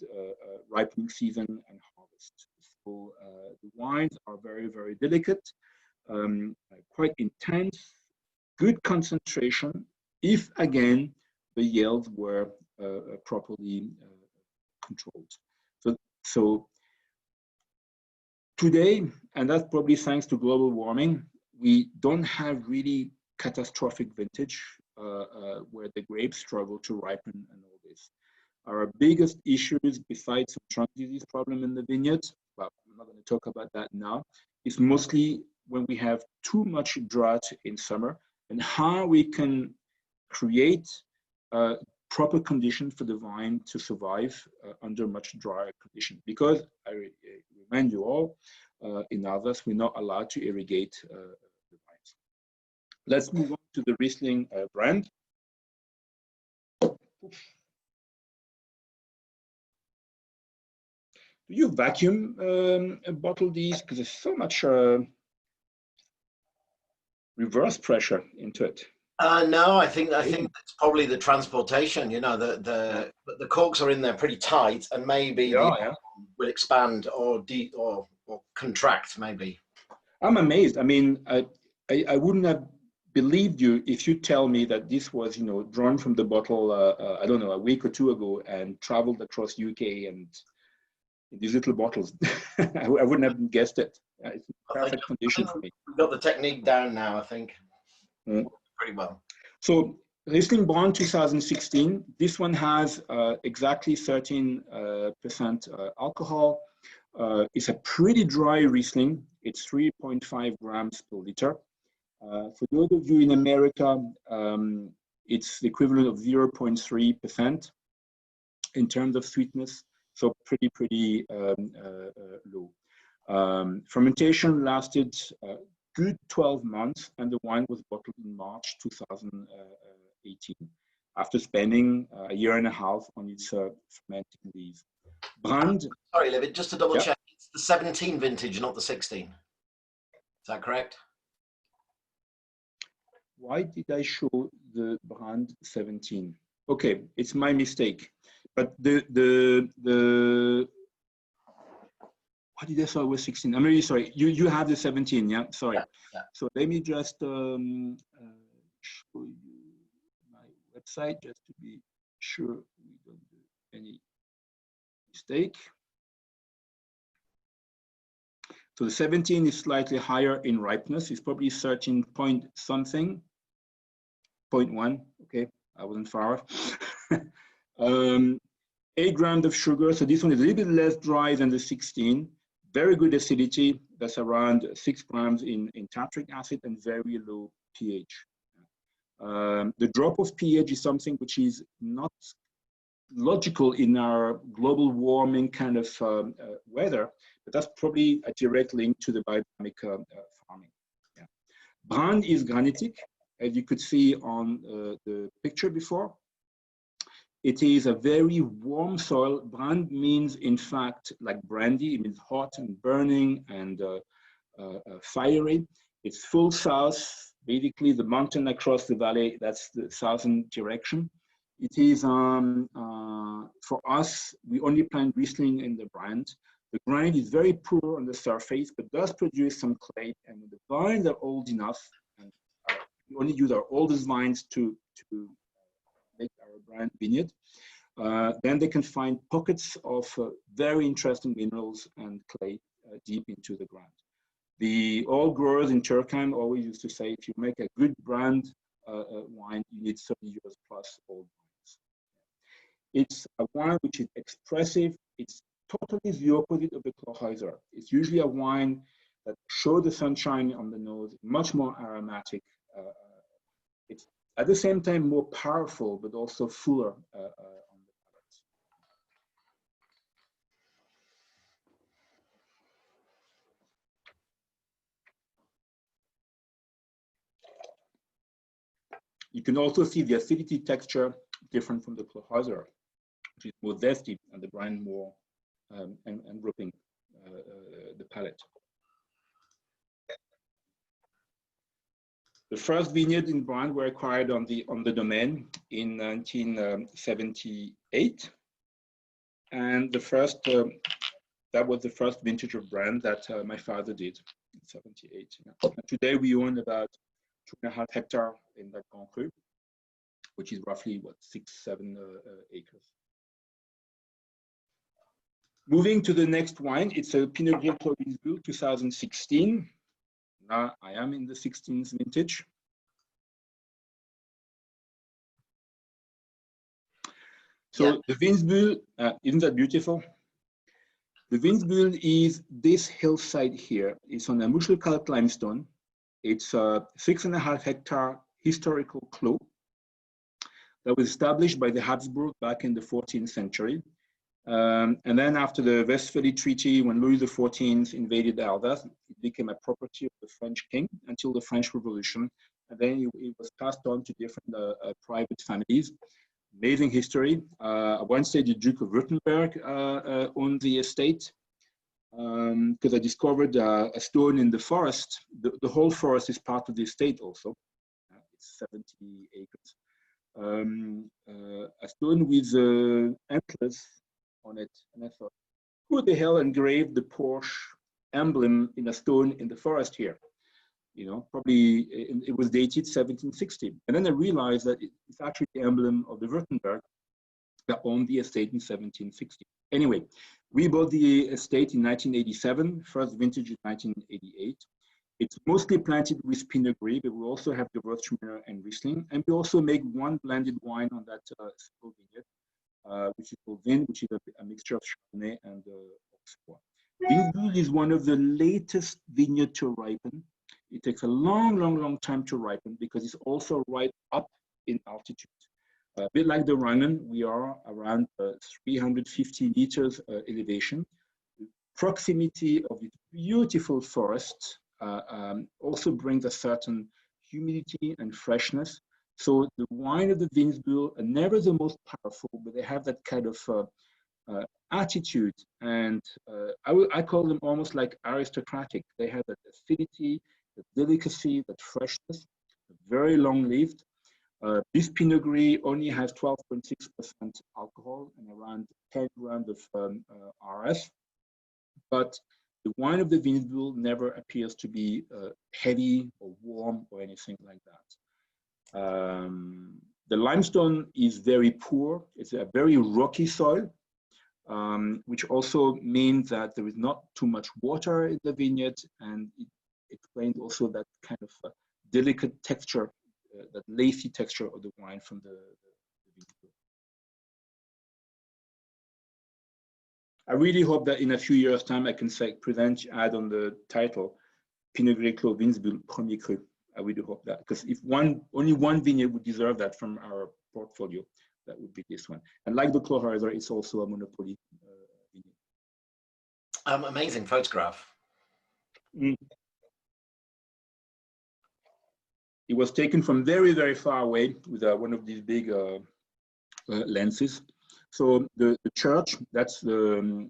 Speaker 2: ripening season and harvest. So the wines are very, very delicate, quite intense, good concentration, if again, the yields were properly controlled. So today, and that's probably thanks to global warming, we don't have really catastrophic vintage where the grapes struggle to ripen and all this. Our biggest issues, besides some trunk disease problem in the vineyards, well, I'm not going to talk about that now, is mostly when we have too much drought in summer and how we can create proper conditions for the vine to survive under much drier conditions. Because I remind you all, in Alsace, we're not allowed to irrigate the vines. Let's move on to the Riesling brand. Do you vacuum bottle these? Because there's so much reverse pressure into it.
Speaker 1: No, I think it's probably the transportation. You know, the corks are in there pretty tight, and maybe will expand or contract. Maybe.
Speaker 2: I'm amazed. I mean, I wouldn't have believed you if you tell me that this was, you know, drawn from the bottle. I don't know, a week or two ago, and traveled across UK and in these little bottles. I wouldn't have guessed it. It's in perfect condition for me.
Speaker 1: We've got the technique down now, I think. Pretty well.
Speaker 2: So Riesling Brand 2016, this one has exactly 13% alcohol. It's a pretty dry Riesling. It's 3.5 grams per liter. For those of you in America, it's the equivalent of 0.3% in terms of sweetness. So pretty low. Fermentation lasted good 12 months, and the wine was bottled in March 2018, after spending a year and a half on its fermenting lees. Brand.
Speaker 1: Sorry, Olivier, just to double check, it's the 17 vintage, not the 16. Is that correct?
Speaker 2: Why did I show the Brand 17? Okay, it's my mistake. But what did I say was 16? I'm really sorry. You have the 17, yeah? Sorry.
Speaker 1: Yeah.
Speaker 2: So let me just show you my website just to be sure we don't do any mistake. So the 17 is slightly higher in ripeness. It's probably 13 point something, 0.1. Okay, I wasn't far off. 8 grams of sugar. So this one is a little bit less dry than the 16. Very good acidity. That's around 6 grams in tartaric acid and very low pH. The drop of pH is something which is not logical in our global warming kind of weather, but that's probably a direct link to the biodynamic farming. Yeah. Brand is granitic, as you could see on the picture before. It is a very warm soil. Brand means, in fact, like brandy. It means hot and burning and fiery. It's full south, basically the mountain across the valley. That's the southern direction. It is, for us, we only plant Riesling in the Brand. The grind is very poor on the surface, but does produce some clay. And when the vines are old enough, and we only use our oldest vines to make our Brand vineyard, then they can find pockets of very interesting minerals and clay deep into the ground. The old growers in Turkheim always used to say, if you make a good Brand wine, you need 30 years plus old wines. It's a wine which is expressive. It's totally the opposite of the Klochhäuser. It's usually a wine that shows the sunshine on the nose, much more aromatic. It's at the same time more powerful, but also fuller on the palate. You can also see the acidity texture different from the Klochhäuser, which is more zesty, and the brine more enveloping the palate. The first vineyard in brand were acquired on the domain in 1978, and the first that was the first vintage of brand that my father did in 78. Yeah. Today we own about 2.5 hectares in that Grand Cru, which is roughly what 6-7 acres. Moving to the next wine, it's a Pinot Gris Clos Vinzbull 2016. Now I am in the 16th vintage. So yeah. The Vinzbull, isn't that beautiful? The Vinzbull is this hillside here. It's on a Muschelkalk limestone. It's a 6.5 hectare historical clos that was established by the Habsburg back in the 14th century. And then after the Westphalia Treaty, when Louis XIV invaded Alsace, it became a property of the French king until the French Revolution. And then it was passed on to different private families. Amazing history. I once say the Duke of Württemberg owned the estate because I discovered a stone in the forest. The whole forest is part of the estate also. It's 70 acres. A stone with antlers on it, and I thought, who the hell engraved the Porsche emblem in a stone in the forest here? You know, probably it was dated 1760. And then I realized that it's actually the emblem of the Württemberg that owned the estate in 1760. Anyway, we bought the estate in 1987, first vintage in 1988. It's mostly planted with Pinot Gris, but we also have Gewürztraminer and Riesling. And we also make one blended wine on that single vineyard, which is called Zind, which is a mixture of Chardonnay and Auxerrois. Vinzbull is one of the latest vineyards to ripen. It takes a long time to ripen because it's also right up in altitude. A bit like the Rangen, we are around 350 meters elevation. The proximity of this beautiful forest also brings a certain humidity and freshness. So the wine of the Vinzbull are never the most powerful, but they have that kind of attitude, and I call them almost like aristocratic. They have that acidity, that delicacy, that freshness, very long-lived. This Pinot Gris only has 12.6% alcohol and around 10 grams of RS, but the wine of the Vinzbull never appears to be heavy or warm or anything like that. The limestone is very poor. It's a very rocky soil, which also means that there is not too much water in the vineyard, and it explains also that kind of delicate texture, that lacy texture of the wine from the Vinzbull. I really hope that in a few years' time I can add on the title, Pinot Gris Clos Vinzbull Premier Cru. I really hope that, because if only one vineyard would deserve that from our portfolio, that would be this one. And like the Cloheiser, it's also a monopoly vineyard.
Speaker 1: Amazing photograph.
Speaker 2: Mm. It was taken from very far away with one of these big lenses. So the church, that's the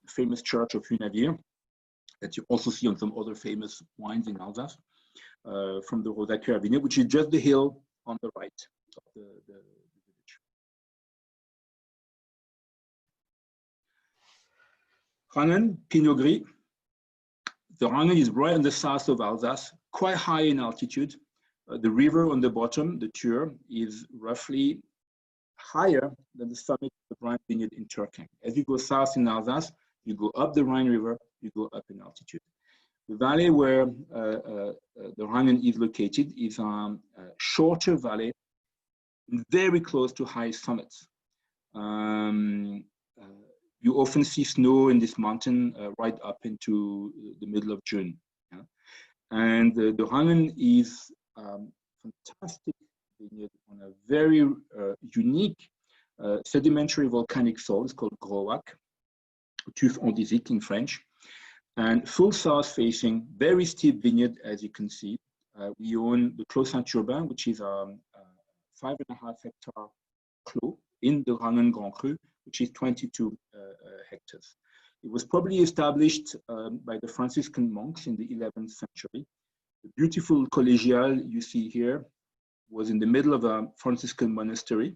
Speaker 2: famous church of Hunavir, that you also see on some other famous wines in Alsace. From the Rosacer vineyard, which is just the hill on the right of the village. Rangen, Pinot Gris. The Rangen is right in the south of Alsace, quite high in altitude. The river on the bottom, the Thur, is roughly higher than the summit of the Rhine vineyard in Turkey. As you go south in Alsace, you go up the Rhine River, you go up in altitude. The valley where the Rangen is located is a shorter valley, very close to high summits. You often see snow in this mountain right up into the middle of June. Yeah? And the Rangen is fantastic vineyard on a very unique sedimentary volcanic soil. It's called Groac, tuf andesique in French. And full south facing, very steep vineyard, as you can see. We own the Clos Saint-Urbain, which is a 5.5 hectare clos in the Rangen Grand Cru, which is 22 hectares. It was probably established by the Franciscan monks in the 11th century. The beautiful collegiale you see here was in the middle of a Franciscan monastery,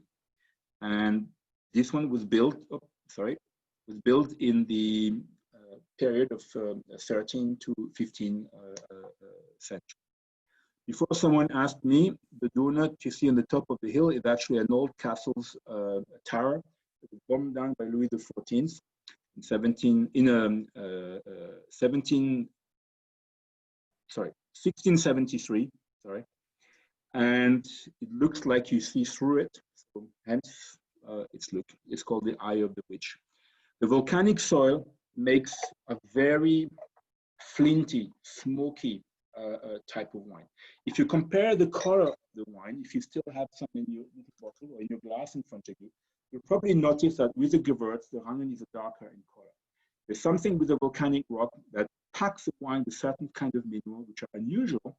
Speaker 2: and this one was built. Was built in the period of 13 to 15 century. Before someone asked me, the donut you see on the top of the hill is actually an old castle's tower that was bombed down by Louis XIV in 1673. And it looks like you see through it. So hence, it's called the Eye of the Witch. The volcanic soil makes a very flinty, smoky type of wine. If you compare the color of the wine, if you still have some in your bottle or in your glass in front of you, you'll probably notice that with the Gewürz, the Rangen is darker in color. There's something with the volcanic rock that packs the wine with certain kind of minerals which are unusual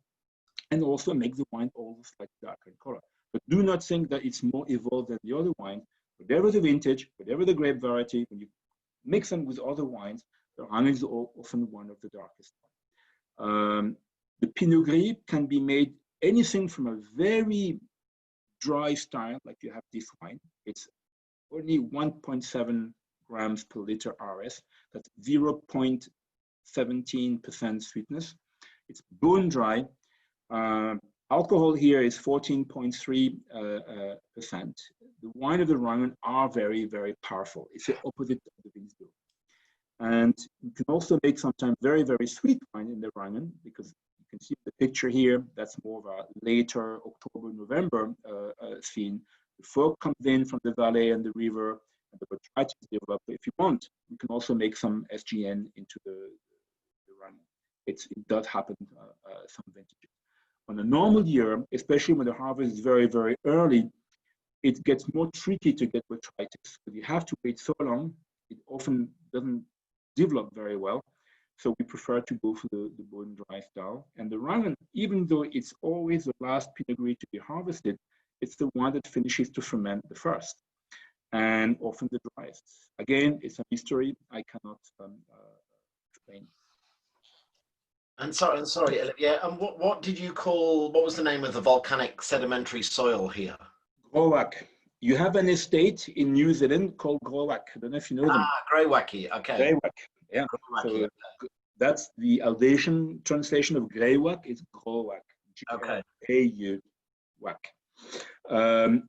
Speaker 2: and also make the wine also slightly darker in color. But do not think that it's more evolved than the other wines. Whatever the vintage, whatever the grape variety, when you mix them with other wines, the Rangen is often one of the darkest. The Pinot Gris can be made anything from a very dry style, like you have this wine. It's only 1.7 grams per liter RS. That's 0.17% sweetness. It's bone dry. Alcohol here is 14.3%. The wine of the Rangen are very, very powerful. It's the opposite of the Vinzburg. And you can also make sometimes very, very sweet wine in the Rangen, because you can see the picture here, that's more of a later October, November scene. The fog comes in from the valley and the river, and the botrytis develop. If you want, you can also make some SGN into the Rangen. It does happen some vintages. On a normal year, especially when the harvest is very, very early, it gets more tricky to get botrytis because you have to wait so long. It often doesn't develop very well. So we prefer to go for the bone dry style. And the Rangen, even though it's always the last Pinot Gris to be harvested, it's the one that finishes to ferment the first, and often the driest. Again, it's a mystery I cannot explain.
Speaker 1: And sorry, Olivier, and what did you call, what was the name of the volcanic sedimentary soil here?
Speaker 2: Growack. You have an estate in New Zealand called Growack. I don't know if you know them.
Speaker 1: Greywacke, okay.
Speaker 2: Greywacke, yeah.
Speaker 1: Greywacke,
Speaker 2: so that's the Alsatian translation of Greywacke. It's Growack.
Speaker 1: Okay.
Speaker 2: G-R-A-U-Wack.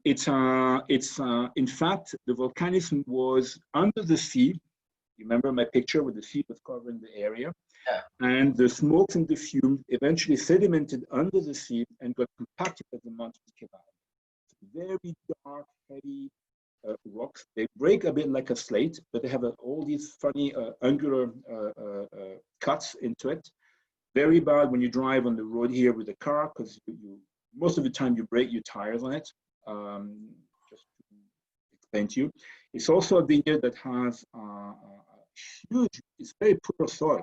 Speaker 2: It's in fact, the volcanism was under the sea. You remember my picture where the sea was covering the area?
Speaker 1: Yeah.
Speaker 2: And the smokes and the fumes eventually sedimented under the sea and got compacted as the mountains came out. Very dark, heavy rocks. They break a bit like a slate, but they have all these funny angular cuts into it. Very bad when you drive on the road here with a car, because most of the time you break your tires on it. Just to explain to you, it's also a vineyard that has huge. It's very poor soil.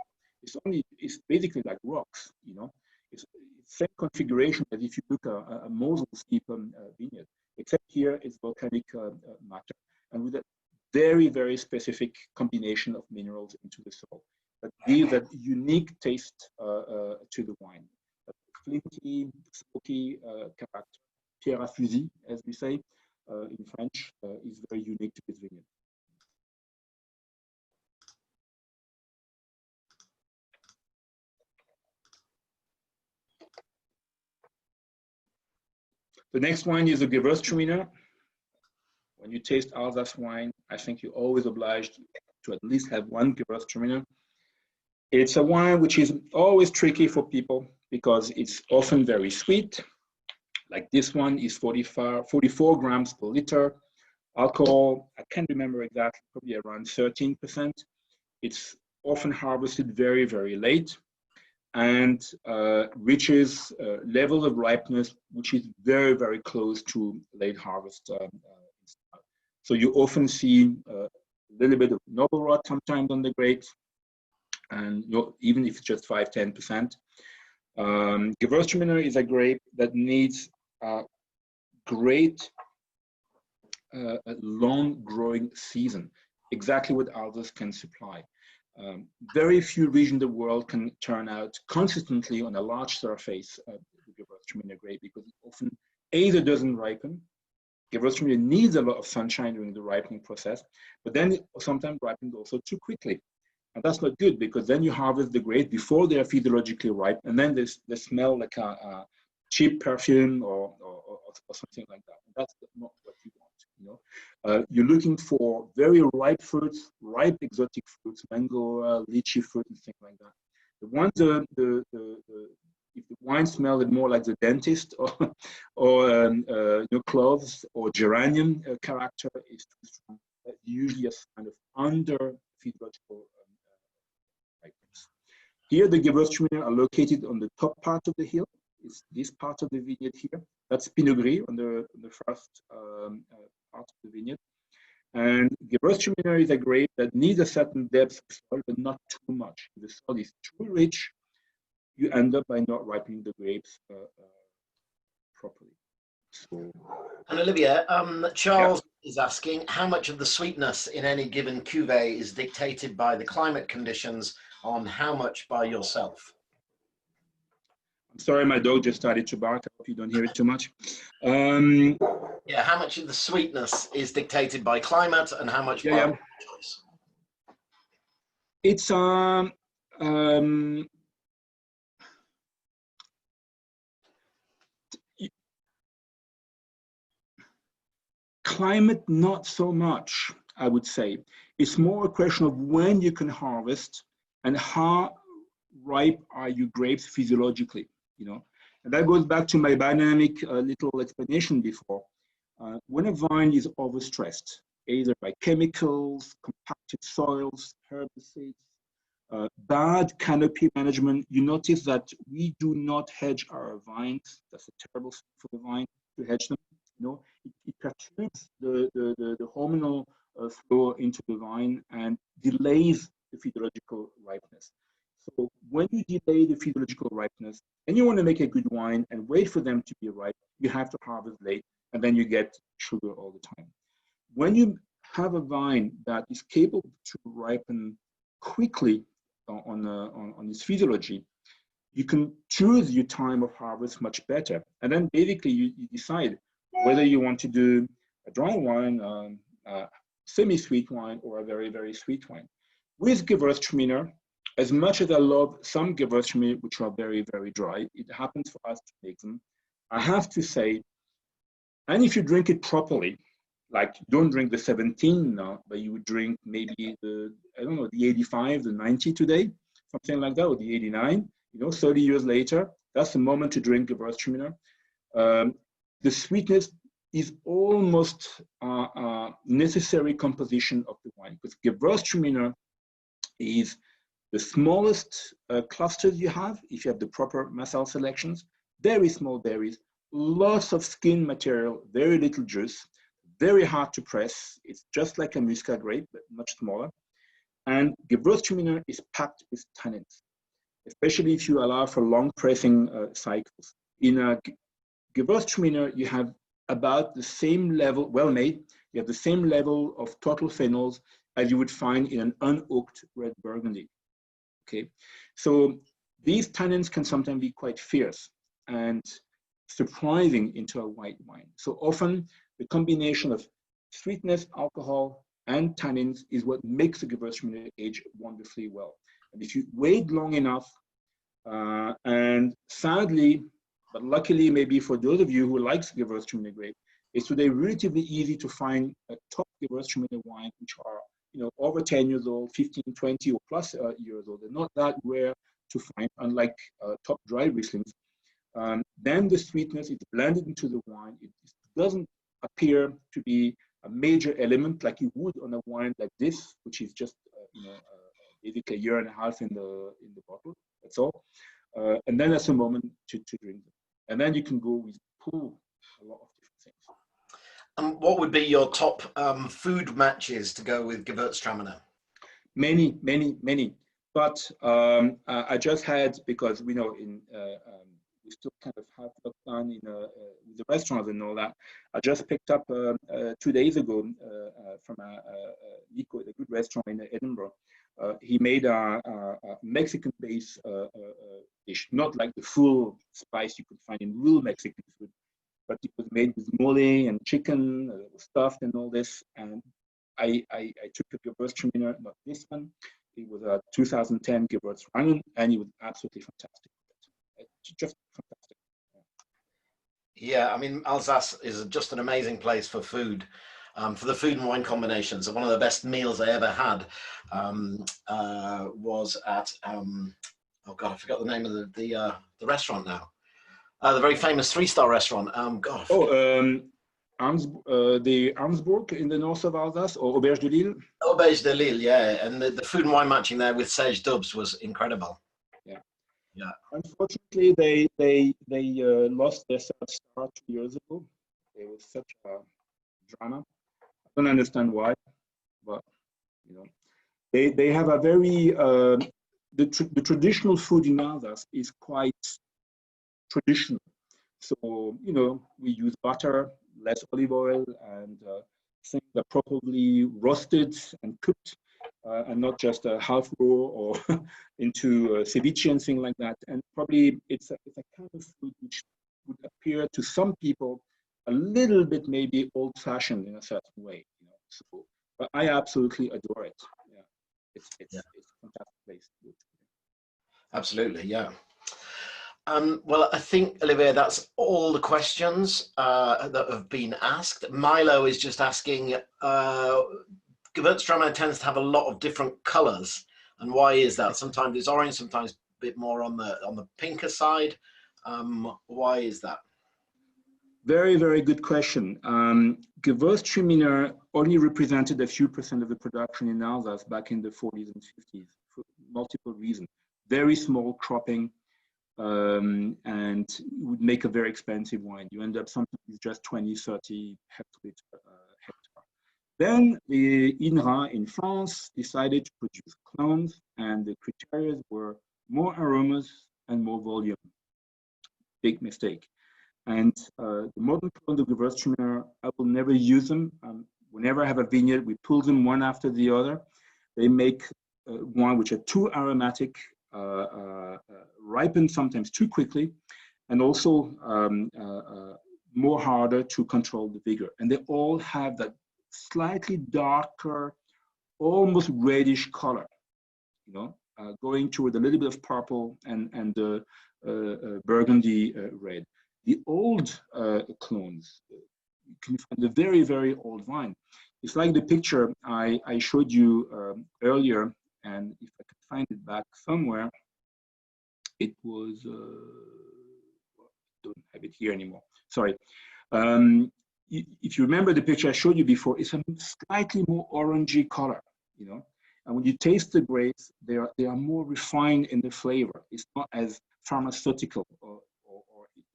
Speaker 2: It's basically like rocks, you know. It's same configuration as if you look at a Mosel steep vineyard, except here it's volcanic matter, and with a very, very specific combination of minerals into the soil that gives that unique taste to the wine. Flinty, smoky character, pierre à fusil, as we say in French, is very unique to this vineyard. The next wine is a Gewürztraminer. When you taste Alsace wine, I think you're always obliged to at least have one Gewürztraminer. It's a wine which is always tricky for people because it's often very sweet. Like this one is 44 grams per liter. Alcohol, I can't remember exactly, probably around 13%. It's often harvested very, very late, and reaches level of ripeness which is very, very close to late harvest. So you often see a little bit of noble rot sometimes on the grapes, and even if it's just 5–10%. Gewürztraminer is a grape that needs a great long growing season, exactly what Alsace can supply. Very few regions of the world can turn out consistently on a large surface the Gewürztraminer grape because it often either doesn't ripen. Gewürztraminer needs a lot of sunshine during the ripening process, but then it sometimes ripens also too quickly. And that's not good because then you harvest the grapes before they are physiologically ripe, and then they smell like a cheap perfume or something like that. And that's not what you want. You know, you're looking for very ripe fruits, ripe exotic fruits, mango, lychee fruit, and things like that. The ones if the wine smells more like the dentist or cloves or geranium character is too strong. That's usually a sign of under physiological ripeness. Here, the Gewürztraminer are located on the top part of the hill. It's this part of the vineyard here. That's Pinot Gris on the first part of the vineyard. And Gewürztraminer is a grape that needs a certain depth of soil, but not too much. If the soil is too rich, you end up by not ripening the grapes properly. So,
Speaker 1: and Olivier, Charles is asking, how much of the sweetness in any given cuvee is dictated by the climate conditions, on how much by yourself?
Speaker 2: I'm sorry, my dog just started to bark. I hope you don't hear it too much.
Speaker 1: Yeah, how much of the sweetness is dictated by climate and how much by choice?
Speaker 2: It's climate, not so much, I would say. It's more a question of when you can harvest and how ripe are your grapes physiologically, you know. And that goes back to my biodynamic little explanation before. When a vine is overstressed, either by chemicals, compacted soils, herbicides, bad canopy management, you notice that we do not hedge our vines. That's a terrible thing for the vine to hedge them. You know, it perturbs the hormonal flow into the vine and delays the physiological ripeness. So when you delay the physiological ripeness and you want to make a good wine and wait for them to be ripe, you have to harvest late and then you get sugar all the time. When you have a vine that is capable to ripen quickly on its physiology, you can choose your time of harvest much better. And then basically you decide whether you want to do a dry wine, semi-sweet wine, or a very, very sweet wine. With Gewürztraminer, as much as I love some Gewürztraminer which are very, very dry, it happens for us to make them. I have to say, and if you drink it properly, like don't drink the 17 now, but you would drink maybe the, I don't know, the 85, the 90 today, something like that, or the 89, you know, 30 years later, that's the moment to drink Gewürztraminer. The sweetness is almost a necessary composition of the wine, because Gewürztraminer is the smallest clusters you have if you have the proper messel selections, very small berries, lots of skin material, very little juice, very hard to press. It's just like a Muscat grape, but much smaller. And Gewürztraminer is packed with tannins, especially if you allow for long pressing cycles. In a Gewürztraminer, you have about the same level, well made, you have the same level of total phenols as you would find in an unoaked red Burgundy. Okay, so these tannins can sometimes be quite fierce and surprising into a white wine. So often the combination of sweetness, alcohol, and tannins is what makes the Gewürztraminer age wonderfully well. And if you wait long enough, and sadly, but luckily maybe for those of you who likes Gewürztraminer grape, it's today relatively easy to find a top Gewürztraminer wine which are, you know, over 10 years old, 15, 20 or plus years old. They're not that rare to find, unlike top dry Rieslings. Then the sweetness is blended into the wine. It doesn't appear to be a major element like you would on a wine like this, which is just basically a year and a half in the bottle. That's all. And then that's a moment to drink them. And then you can go with pull a lot of different things.
Speaker 1: What would be your top food matches to go with Gewürztraminer?
Speaker 2: Many, many, many. But I just had, because we know we still kind of have lockdown with the restaurants and all that. I just picked up 2 days ago from a good restaurant in Edinburgh, He made a Mexican-based dish, not like the full spice you could find in real Mexican food, but it was made with mole and chicken, stuffed and all this. And I took a Gewürztraminer, not this one. It was a 2010 Gewürztraminer, and it was absolutely fantastic. Just fantastic.
Speaker 1: Yeah, I mean, Alsace is just an amazing place for food, for the food and wine combinations. One of the best meals I ever had was at, oh God, I forgot the name of the restaurant now. The very famous three-star restaurant. God.
Speaker 2: The Arnsburg in the north of Alsace, or Auberge de Lille.
Speaker 1: Auberge de Lille, yeah, and the food and wine matching there with Serge Dubs was incredible.
Speaker 2: Yeah,
Speaker 1: yeah.
Speaker 2: Unfortunately, they lost their third star 2 years ago. It was such a drama. I don't understand why, but you know, they have a very the traditional food in Alsace is quite traditional. So, you know, we use butter, less olive oil, and things that are properly roasted and cooked, and not just half raw or into ceviche and things like that. And probably it's a kind of food which would appear to some people a little bit maybe old-fashioned in a certain way. You know? So, but I absolutely adore it. Yeah, it's a fantastic place to go to.
Speaker 1: Absolutely, yeah. Well, I think, Olivier, that's all the questions that have been asked. Milo is just asking, Gewürztraminer tends to have a lot of different colors. And why is that? Sometimes it's orange, sometimes a bit more on the pinker side. Why is that?
Speaker 2: Very, very good question. Gewürztraminer only represented a few % of the production in Alsace back in the 40s and 50s for multiple reasons. Very small cropping, and would make a very expensive wine. You end up sometimes with just 20, 30 hectoliter hectare. Then the INRA in France decided to produce clones, and the criteria were more aromas and more volume. Big mistake. And the modern clones of Gewürztraminer, I will never use them. Whenever I have a vineyard, we pull them one after the other. They make wine which are too aromatic, ripen sometimes too quickly, and also more harder to control the vigor. And they all have that slightly darker, almost reddish color, you know, going toward a little bit of purple and burgundy red. The old clones, you can find the very, very old wine. It's like the picture I showed you earlier, and if I could find it back somewhere, it was, don't have it here anymore, sorry. If you remember the picture I showed you before, it's a slightly more orangey color, you know? And when you taste the grapes, they are more refined in the flavor. It's not as pharmaceutical or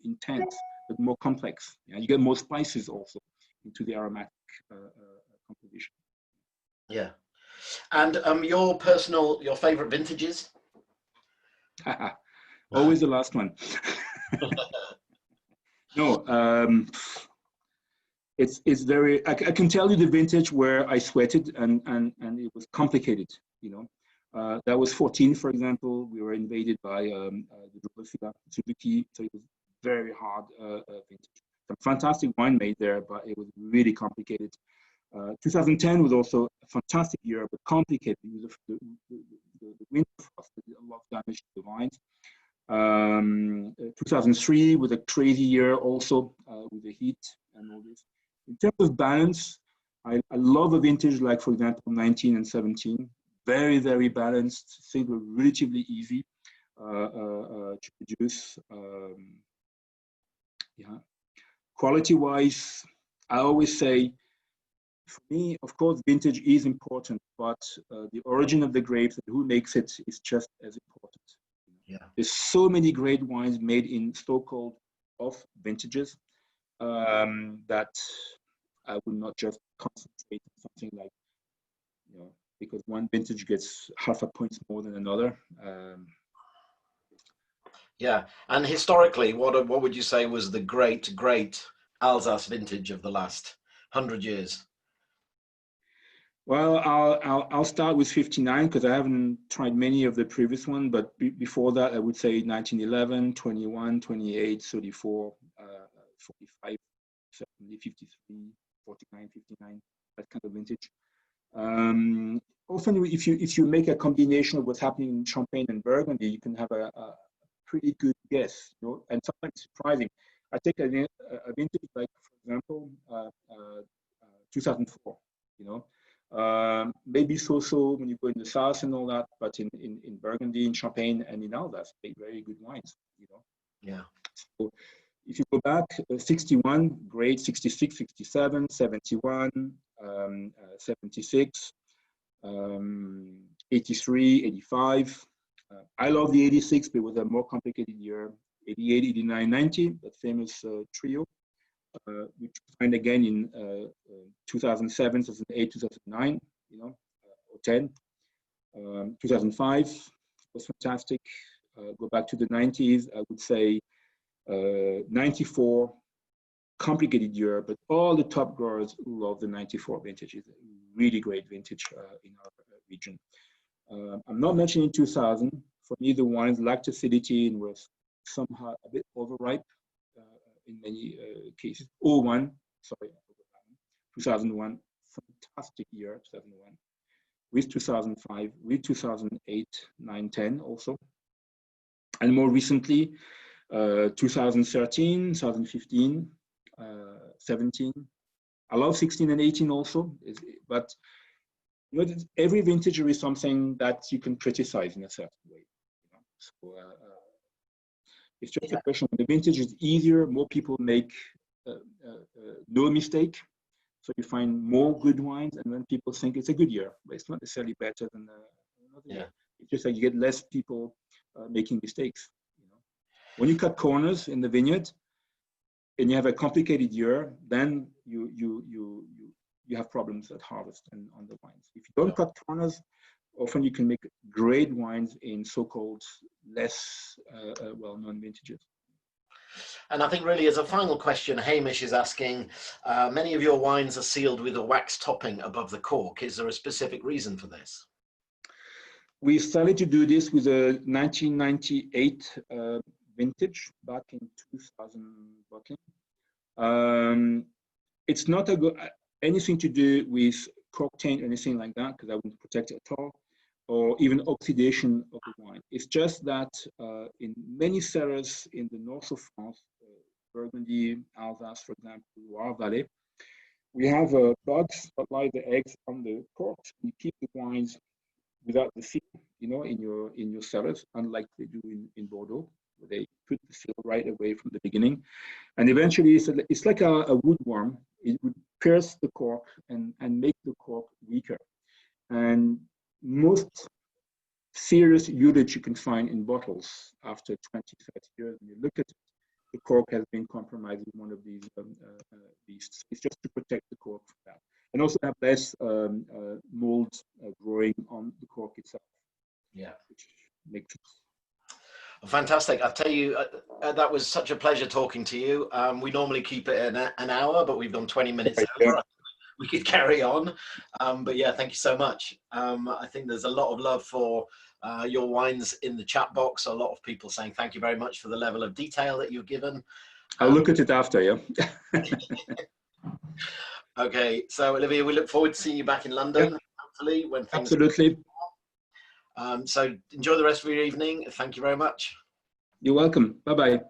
Speaker 2: intense, but more complex. Yeah? You get more spices also into the aromatic composition.
Speaker 1: Yeah. And your favorite vintages?
Speaker 2: Always the last one. No, it's very, I can tell you the vintage where I sweated and it was complicated, you know. That was 14, for example. We were invaded by the Suzuki, so it was very hard vintage. Some fantastic wine made there, but it was really complicated. 2010 was also a fantastic year, but complicated. The winter frost did a lot of damage to the vines. 2003 was a crazy year also with the heat and all this. In terms of balance, I love a vintage like, for example, 19 and 17. Very, very balanced. Things were relatively easy to produce. Yeah. Quality-wise, I always say, for me, of course, vintage is important, but the origin of the grapes and who makes it is just as important.
Speaker 1: Yeah.
Speaker 2: There's so many great wines made in so-called off vintages that I would not just concentrate on something like, you know, because one vintage gets half a point more than another.
Speaker 1: Yeah, and historically, what would you say was the great Alsace vintage of the last 100 years?
Speaker 2: Well, I'll start with 59 because I haven't tried many of the previous one, but before that, I would say 1911, 21, 28, 34, 45, 70, 53, 49, 59, that kind of vintage. Often, if you make a combination of what's happening in Champagne and Burgundy, you can have a pretty good guess, you know, and sometimes surprising. I take a vintage like, for example, 2004, you know. Maybe so when you go in the south and all that, but in Burgundy, in Champagne, and in Alsace, they very good wines, you know.
Speaker 1: Yeah.
Speaker 2: So if you go back, 61, great, 66, 67, 71, 76, 83, 85. I love the 86, but it was a more complicated year. 88, 89, 90, that famous trio. Which you find again in 2007, 2008, 2009, you know, or 10. 2005 was fantastic. Go back to the 90s, I would say 94, complicated year, but all the top growers love the 94 vintage. It's a really great vintage in our region. I'm not mentioning 2000. For me, the wines lacked acidity and was somehow a bit overripe. In many cases. 2001, fantastic year, 2001. With 2005, with 2008, 9, 10 also. And more recently, 2013, 2015, 17. I love 16 and 18 also, but you know, every vintage is something that you can criticize in a certain way. You know? So, it's just a question. The vintage is easier. More people make no mistake, so you find more good wines, and then people think it's a good year, but it's not necessarily better than another year. It's just like you get less people making mistakes. You know, when you cut corners in the vineyard, and you have a complicated year, then you have problems at harvest and on the wines. If you don't cut corners, often you can make great wines in so-called less well-known vintages.
Speaker 1: And I think really as a final question, Hamish is asking, many of your wines are sealed with a wax topping above the cork. Is there a specific reason for this?
Speaker 2: We started to do this with a 1998 vintage back in 2000 bottling. It's not anything to do with cork taint or anything like that, because I wouldn't protect it at all, or even oxidation of the wine. It's just that in many cellars in the north of France, Burgundy, Alsace, for example, Loire Valley, we have bugs that lay the eggs on the corks. You keep the wines without the seal, you know, in your cellars, unlike they do in Bordeaux, where they put the seal right away from the beginning. And eventually, it's like a woodworm. It would pierce the cork and make the cork weaker. And most serious usage you can find in bottles after 20, 30 years, when you look at it, the cork has been compromised with one of these beasts. It's just to protect the cork from that. And also have less mold growing on the cork itself.
Speaker 1: Yeah.
Speaker 2: Which makes it.
Speaker 1: Well, fantastic. I tell you, that was such a pleasure talking to you. We normally keep it an hour, but we've done 20 minutes over.
Speaker 2: Yeah.
Speaker 1: We could carry on. But yeah, thank you so much. I think there's a lot of love for your wines in the chat box. A lot of people saying thank you very much for the level of detail that you've given.
Speaker 2: I'll look at it after, yeah.
Speaker 1: Okay, so Olivier, we look forward to seeing you back in London, hopefully, when things.
Speaker 2: Absolutely.
Speaker 1: So enjoy the rest of your evening. Thank you very much.
Speaker 2: You're welcome. Bye-bye.